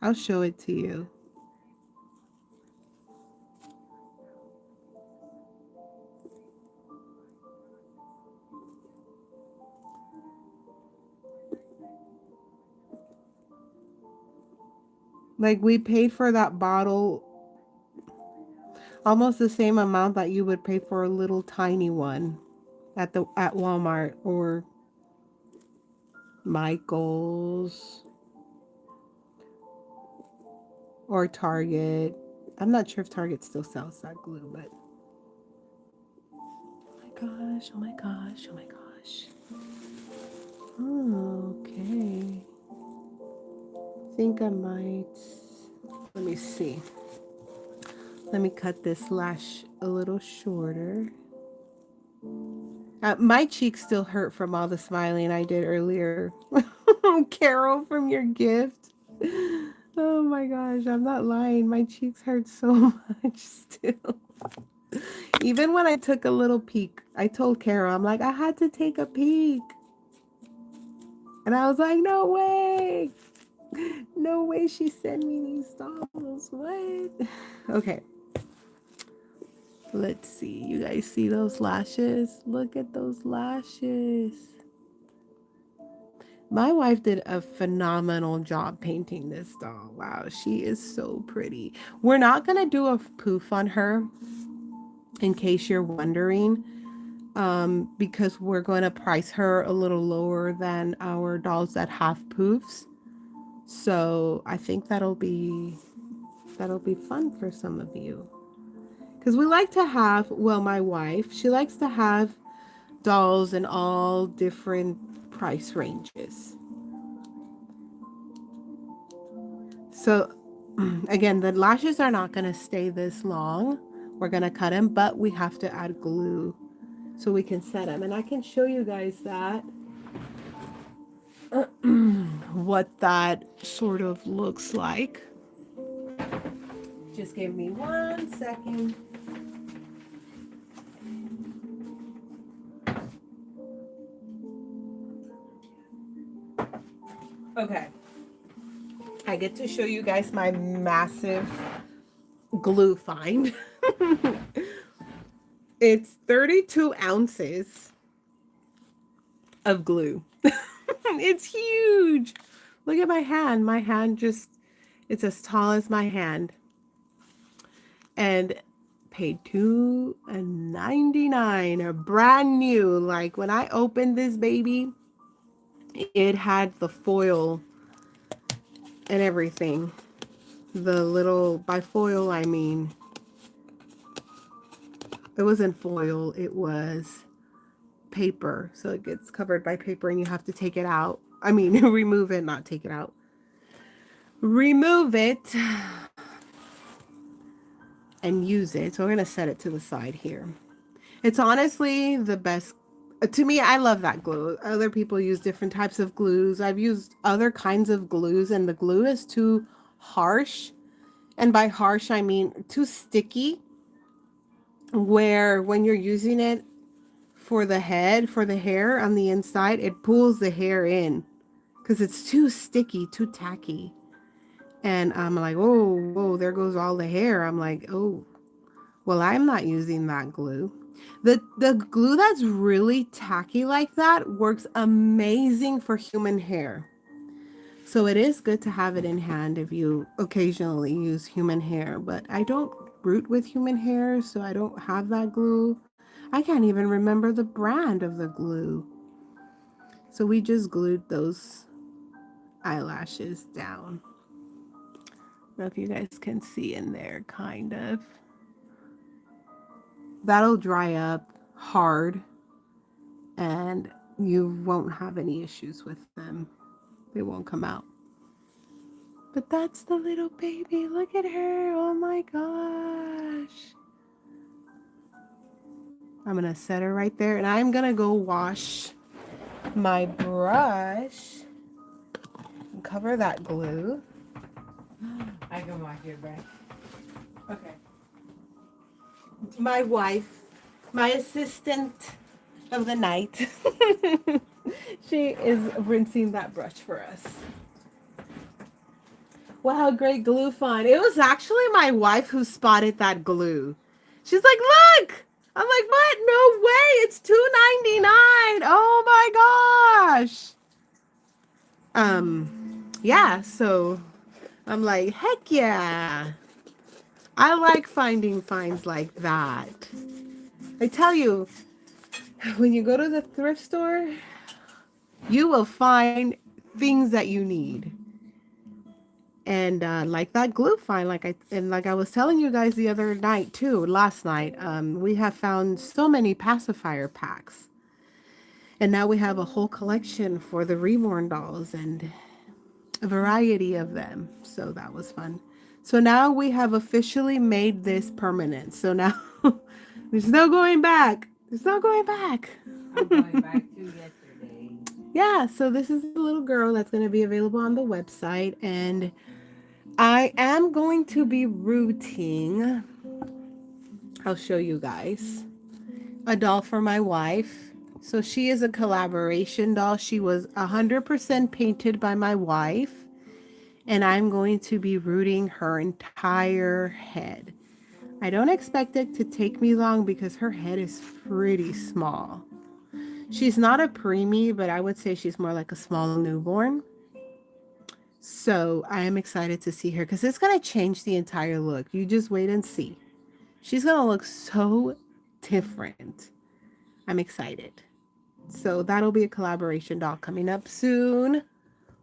[SPEAKER 1] I'll show it to you. Like, we paid for that bottle almost the same amount that you would pay for a little tiny one at Walmart or Michael's or Target. I'm not sure if Target still sells that glue, but oh my gosh, oh my gosh, oh my gosh. Oh, okay. I think I might, let me see. Let me cut this lash a little shorter. My cheeks still hurt from all the smiling I did earlier. Carol, from your gift. Oh my gosh, I'm not lying. My cheeks hurt so much still. Even when I took a little peek, I told Kara, I'm like, I had to take a peek. And I was like, no way. No way she sent me these dolls. What? Okay. Let's see. You guys see those lashes? Look at those lashes. My wife did a phenomenal job painting this doll. Wow, she is so pretty. We're not going to do a poof on her, in case you're wondering, because we're going to price her a little lower than our dolls that have poofs. So I think that'll be fun for some of you. Because we like to have, well, my wife, she likes to have dolls in all different price ranges. So again, the lashes are not going to stay this long. We're going to cut them, but we have to add glue so we can set them. And I can show you guys that, what that sort of looks like. Just give me 1 second. Okay. I get to show you guys my massive glue find. It's 32 ounces of glue. It's huge. Look at my hand. My hand just, it's as tall as my hand. And paid $2.99, brand new. Like when I opened this baby, it had the foil and everything. The little, by foil I mean, it wasn't foil, it was paper. So it gets covered by paper and you have to take it out. I mean, remove it, not take it out. Remove it and use it. So we're going to set it to the side here. It's honestly the best. To me, I love that glue. Other people use different types of glues. I've used other kinds of glues and the glue is too harsh. And by harsh, I mean too sticky, where when you're using it for the head, for the hair on the inside, it pulls the hair in because it's too sticky, too tacky. And I'm like, oh, whoa, there goes all the hair. I'm like, oh, well, I'm not using that glue. The glue that's really tacky like that works amazing for human hair. So it is good to have it in hand if you occasionally use human hair, but I don't root with human hair, so I don't have that glue. I can't even remember the brand of the glue. So we just glued those eyelashes down. I don't know if you guys can see in there, kind of. That'll dry up hard and you won't have any issues with them. They won't come out. But that's the little baby. Look at her. Oh my gosh. I'm going to set her right there. And I'm going to go wash my brush and cover that glue.
[SPEAKER 2] I can wash your brush.
[SPEAKER 1] Okay. My wife, my assistant of the night, she is rinsing that brush for us. Wow, great glue find. It was actually my wife who spotted that glue. She's like, look! I'm like, what? No way! It's $2.99. Oh my gosh! Yeah, so I'm like, heck yeah. I like finding finds like that. I tell you, when you go to the thrift store, you will find things that you need. And like that glue find, like I was telling you guys the other night too, last night, we have found so many pacifier packs. And now we have a whole collection for the reborn dolls and a variety of them. So that was fun. So now we have officially made this permanent. So now there's no going back. There's no going back.
[SPEAKER 2] I'm going back to yesterday.
[SPEAKER 1] Yeah, so this is the little girl that's going to be available on the website. And I am going to be rooting. I'll show you guys. A doll for my wife. So she is a collaboration doll. She was 100% painted by my wife. And I'm going to be rooting her entire head. I don't expect it to take me long because her head is pretty small. She's not a preemie, but I would say she's more like a small newborn. So I am excited to see her because it's going to change the entire look. You just wait and see. She's going to look so different. I'm excited. So that'll be a collaboration doll coming up soon,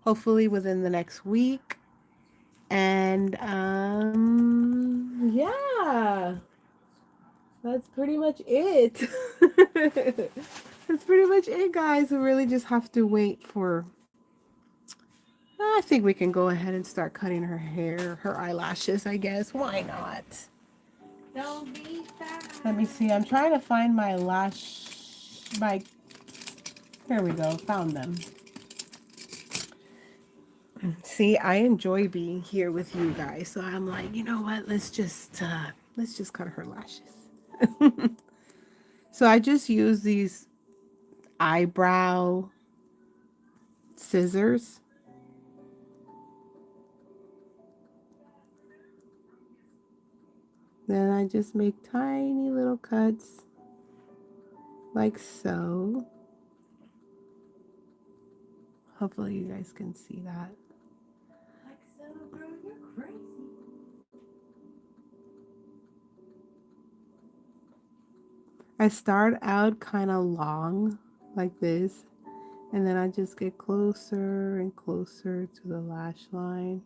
[SPEAKER 1] hopefully within the next week. And yeah, that's pretty much it. That's pretty much it, guys. We really just have to wait for, I think we can go ahead and start cutting her hair, her eyelashes, I guess. Why not?
[SPEAKER 2] Don't be fast.
[SPEAKER 1] Let me see. I'm trying to find my here we go. Found them. See, I enjoy being here with you guys. So I'm like, you know what? Let's just cut her lashes. So I just use these eyebrow scissors. Then I just make tiny little cuts like so. Hopefully you guys can see that.
[SPEAKER 2] Like so, girl, you're crazy.
[SPEAKER 1] I start out kind of long like this, and then I just get closer and closer to the lash line.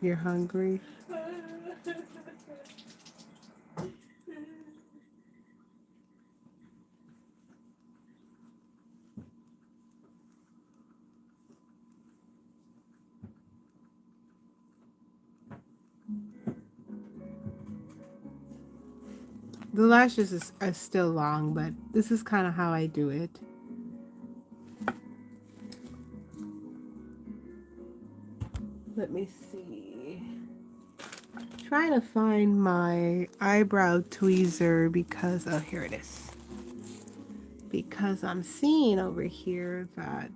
[SPEAKER 1] You're hungry? The lashes are still long, but this is kind of how I do it. Let me see. Trying to find my eyebrow tweezer because, oh, here it is. Because I'm seeing over here that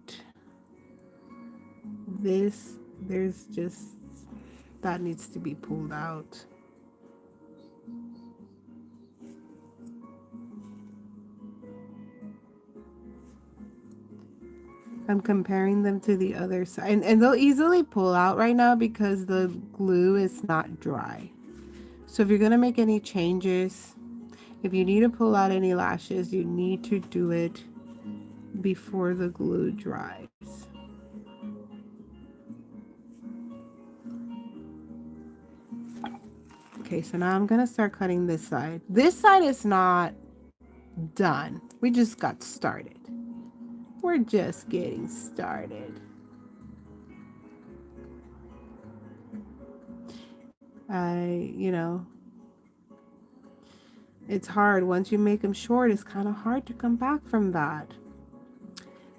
[SPEAKER 1] there's just, that needs to be pulled out. I'm comparing them to the other side, and they'll easily pull out right now because the glue is not dry. So if you're gonna make any changes, if you need to pull out any lashes, you need to do it before the glue dries. Okay, so now I'm gonna start cutting this side. This side is not done. We just got started. We're just getting started. You know, it's hard. Once you make them short, it's kind of hard to come back from that.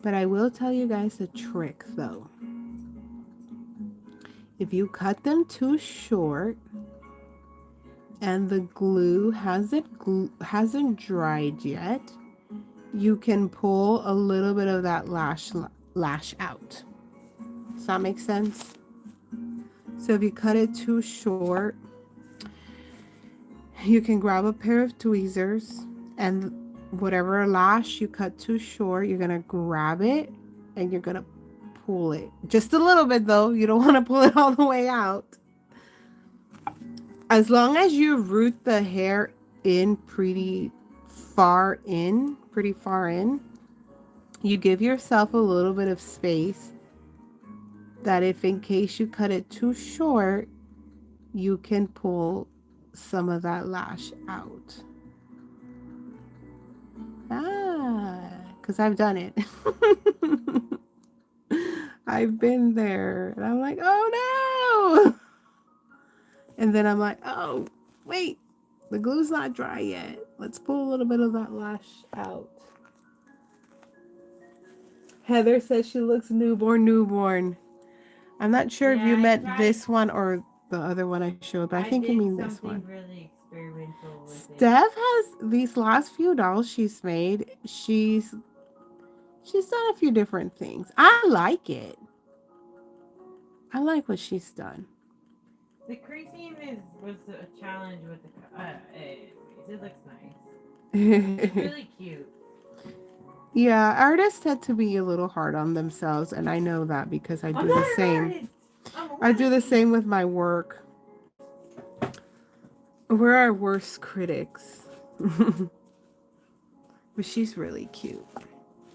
[SPEAKER 1] But I will tell you guys a trick though. If you cut them too short and the glue hasn't dried yet, you can pull a little bit of that lash out. Does that make sense? So if you cut it too short, you can grab a pair of tweezers, and whatever lash you cut too short, you're gonna grab it and you're gonna pull it. Just a little bit though, you don't want to pull it all the way out. As long as you root the hair in pretty far in, you give yourself a little bit of space that if in case you cut it too short, you can pull some of that lash out. Because because I've done it. I've been there. And I'm like, oh no. And then I'm like, oh, wait, the glue's not dry yet. Let's pull a little bit of that lash out. Heather says she looks newborn. I'm not sure if you meant this one or the other one I showed, but I think you mean this one.
[SPEAKER 2] Really experimental with
[SPEAKER 1] Steph has these last few dolls she's made. She's done a few different things. I like it. I like what she's done.
[SPEAKER 2] The creasing was a challenge with the it looks nice. It's really cute.
[SPEAKER 1] Yeah, artists tend to be a little hard on themselves, and I know that because I do the same. I do the same with my work. We're our worst critics. But she's really cute.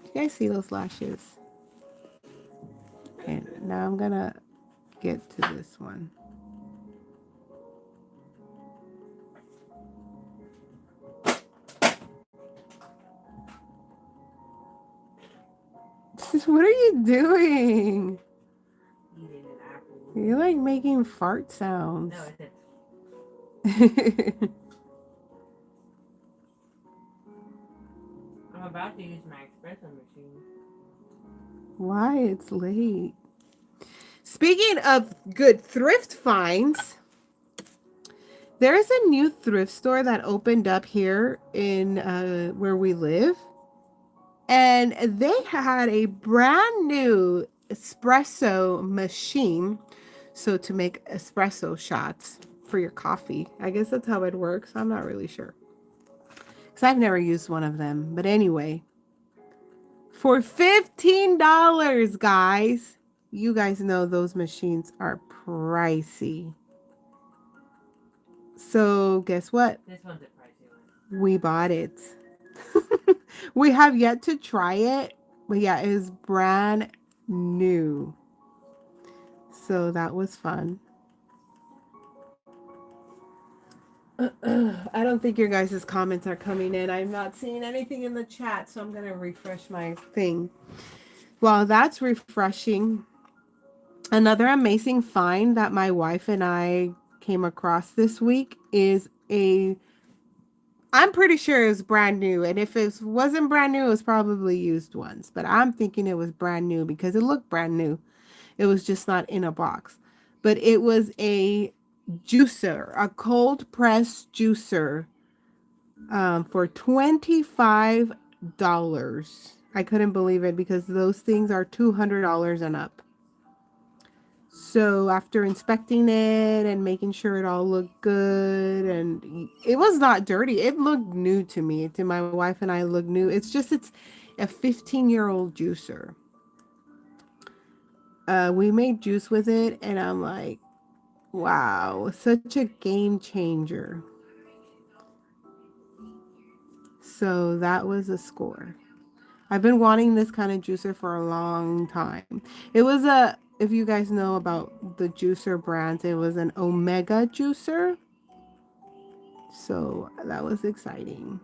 [SPEAKER 1] You guys see those lashes? And now I'm gonna get to this one. What are you doing?
[SPEAKER 2] Eating an apple.
[SPEAKER 1] You're like making fart sounds.
[SPEAKER 2] No, it's I'm about to use my espresso machine.
[SPEAKER 1] Why? It's late. Speaking of good thrift finds, there's a new thrift store that opened up here in where we live. And they had a brand new espresso machine. So to make espresso shots for your coffee. I guess that's how it works. I'm not really sure. Because I've never used one of them. But anyway, for $15, guys. You guys know those machines are pricey. So guess what?
[SPEAKER 2] This one's a pricey one.
[SPEAKER 1] We bought it. We have yet to try it. But yeah, it is brand new. So that was fun. I don't think your guys' comments are coming in. I'm not seeing anything in the chat, so I'm going to refresh my thing. While that's refreshing, another amazing find that my wife and I came across this week is I'm pretty sure it was brand new. And if it wasn't brand new, it was probably used ones. But I'm thinking it was brand new because it looked brand new. It was just not in a box. But it was a juicer, a cold press juicer for $25. I couldn't believe it because those things are $200 and up. So after inspecting it and making sure it all looked good, and it was not dirty. It looked new to me. To my wife and I, it looked new. It's a 15-year-old juicer. We made juice with it, and I'm like, wow, such a game changer. So that was a score. I've been wanting this kind of juicer for a long time. It was if you guys know about the juicer brands, it was an Omega juicer. So that was exciting.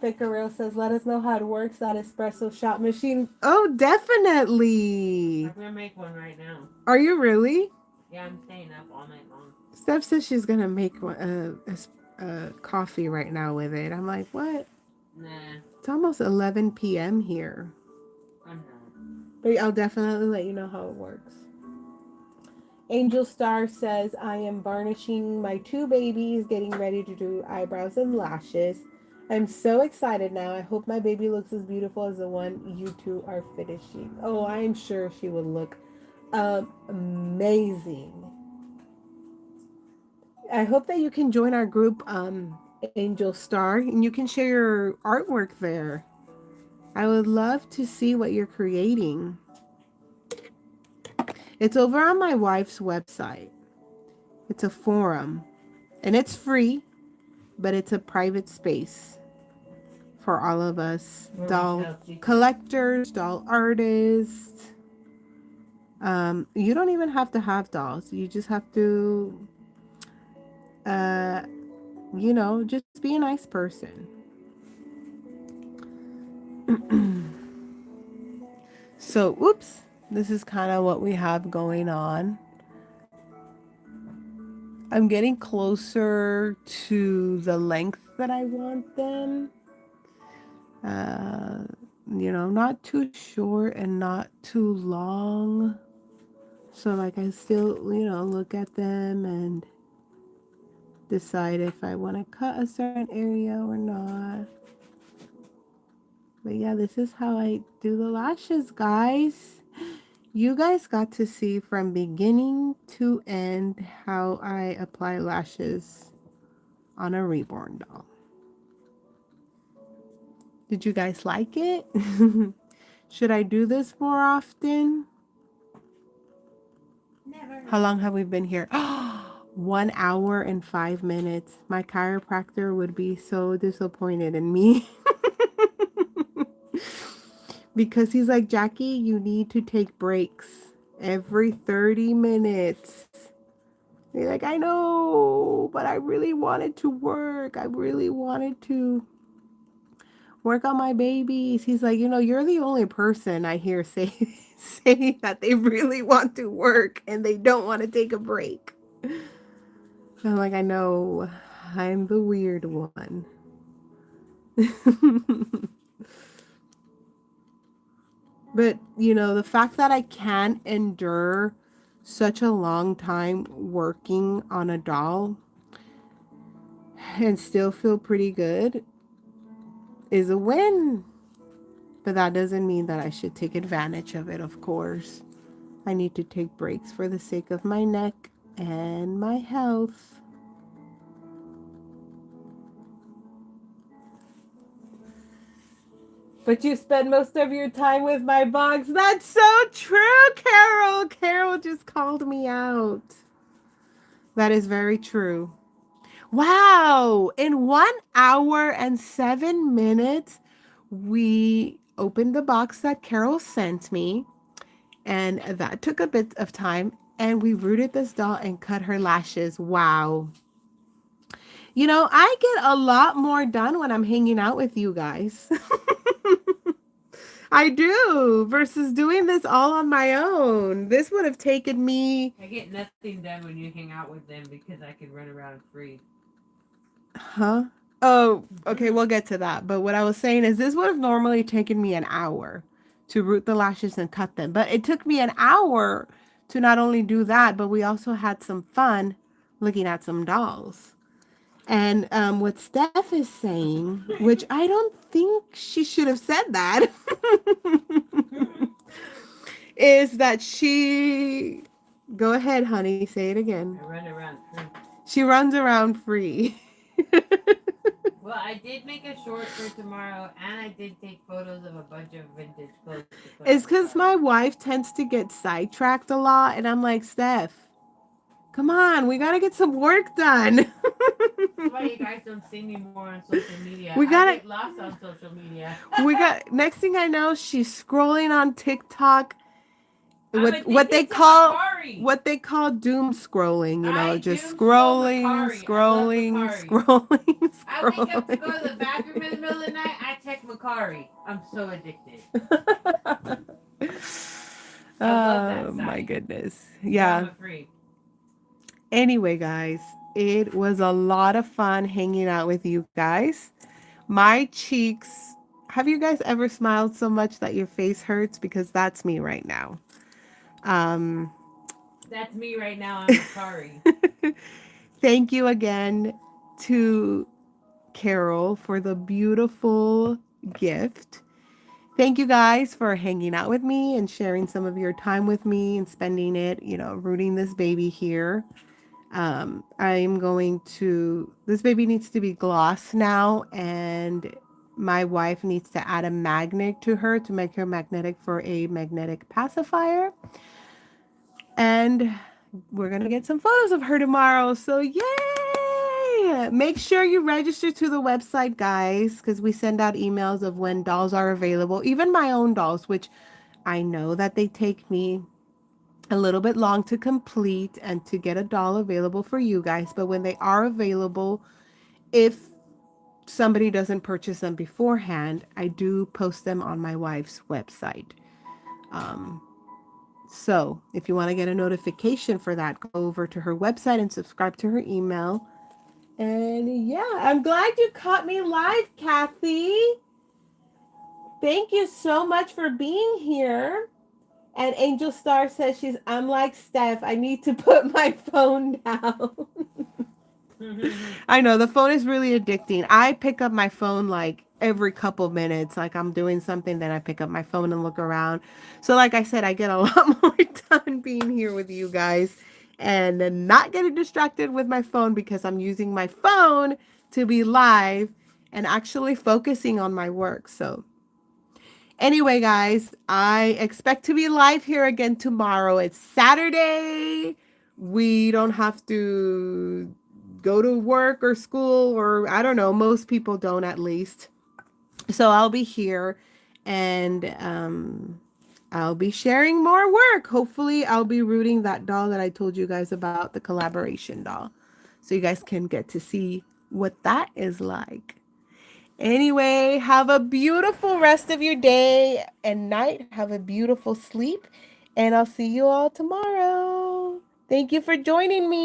[SPEAKER 1] Ficaril says, let us know how it works, that espresso shot machine. Oh, definitely.
[SPEAKER 2] I'm gonna make one right now.
[SPEAKER 1] Are you really?
[SPEAKER 2] Yeah, I'm staying up all night long.
[SPEAKER 1] Steph says she's gonna make coffee right now with it. I'm like, what?
[SPEAKER 2] Nah.
[SPEAKER 1] It's almost 11 p.m. here.
[SPEAKER 2] I'm not.
[SPEAKER 1] But I'll definitely let you know how it works. Angel Star says, I am varnishing my 2 babies, getting ready to do eyebrows and lashes. I'm so excited now. I hope my baby looks as beautiful as the one you two are finishing. Oh, I'm sure she will look amazing. I hope that you can join our group, Angel Star, and you can share your artwork there. I would love to see what you're creating. It's over on my wife's website. It's a forum, and it's free, but it's a private space for all of us doll collectors, doll artists. You don't even have to have dolls. You just have to uh, you know, just be a nice person. So, oops, this is kind of what we have going on. I'm getting closer to the length that I want them. Uh, not too short and not too long. So, like, I still, look at them and decide if I want to cut a certain area or not. But yeah, this is how I do the lashes, guys. You guys got to see from beginning to end how I apply lashes on a reborn doll. Did you guys like it? Should I do this more often?
[SPEAKER 2] Never.
[SPEAKER 1] How long have we been here? 1 hour and 5 minutes. My chiropractor would be so disappointed in me. Because he's like, Jackie, you need to take breaks every 30 minutes. You're like, I know, but I really wanted to work. I really wanted to work on my babies. He's like, you're the only person I hear say say that they really want to work and they don't want to take a break. I'm like, I know, I'm the weird one. But, the fact that I can endure such a long time working on a doll and still feel pretty good is a win. But that doesn't mean that I should take advantage of it, of course. I need to take breaks for the sake of my neck and my health. But you spend most of your time with my bugs. That's so true, Carol. Carol just called me out. That is very true. Wow. In 1 hour and 7 minutes, we opened the box that Carol sent me. And that took a bit of time. And we rooted this doll and cut her lashes. Wow. I get a lot more done when I'm hanging out with you guys. I do, versus doing this all on my own. This would have taken me...
[SPEAKER 2] I get nothing done when you hang out with them because I can run around free.
[SPEAKER 1] Huh? Oh, okay, we'll get to that. But what I was saying is this would have normally taken me an hour to root the lashes and cut them. But it took me an hour to not only do that, but we also had some fun looking at some dolls. And what Steph is saying, which I don't think she should have said that, is that she... Go ahead, honey. Say it again.
[SPEAKER 2] I run around free.
[SPEAKER 1] She runs around free.
[SPEAKER 2] Well, I did make a short for tomorrow, and I did take photos of a bunch of vintage clothes.
[SPEAKER 1] It's because my wife tends to get sidetracked a lot, and I'm like, Steph, come on, we gotta get some work done.
[SPEAKER 2] That's why you guys don't see me more on social media.
[SPEAKER 1] We gotta
[SPEAKER 2] I get lost on social media.
[SPEAKER 1] Next thing I know, she's scrolling on TikTok.
[SPEAKER 2] What they call
[SPEAKER 1] doom scrolling, just
[SPEAKER 2] doom
[SPEAKER 1] scrolling.
[SPEAKER 2] I wake up to go to the bathroom in the middle of the night. I check Macari. I'm so addicted.
[SPEAKER 1] Oh my goodness. Yeah. Anyway, guys, it was a lot of fun hanging out with you guys. My cheeks. Have you guys ever smiled so much that your face hurts? Because that's me right now.
[SPEAKER 2] That's me right now. I'm sorry.
[SPEAKER 1] Thank you again to Carol for the beautiful gift. Thank you guys for hanging out with me and sharing some of your time with me and spending it, rooting this baby here. I'm going to... This baby needs to be gloss now, and my wife needs to add a magnet to her to make her magnetic for a magnetic pacifier. And we're going to get some photos of her tomorrow. So yay! Make sure you register to the website, guys, because we send out emails of when dolls are available. Even my own dolls, which I know that they take me a little bit long to complete and to get a doll available for you guys. But when they are available, if somebody doesn't purchase them beforehand, I do post them on my wife's website. Um, so if you want to get a notification for that, go over to her website and subscribe to her email. And yeah, I'm glad you caught me live, Kathy. Thank you so much for being here. And Angel Star says I'm like Steph. I need to put my phone down. I know the phone is really addicting. I pick up my phone like every couple minutes. Like I'm doing something, then I pick up my phone and look around. So like I said, I get a lot more done being here with you guys and then not getting distracted with my phone because I'm using my phone to be live and actually focusing on my work. So anyway, guys, I expect to be live here again tomorrow. It's Saturday. We don't have to go to work or school, or I don't know, most people don't at least. So I'll be here and I'll be sharing more work. Hopefully, I'll be rooting that doll that I told you guys about, the collaboration doll. So you guys can get to see what that is like. Anyway, have a beautiful rest of your day and night. Have a beautiful sleep. And I'll see you all tomorrow. Thank you for joining me.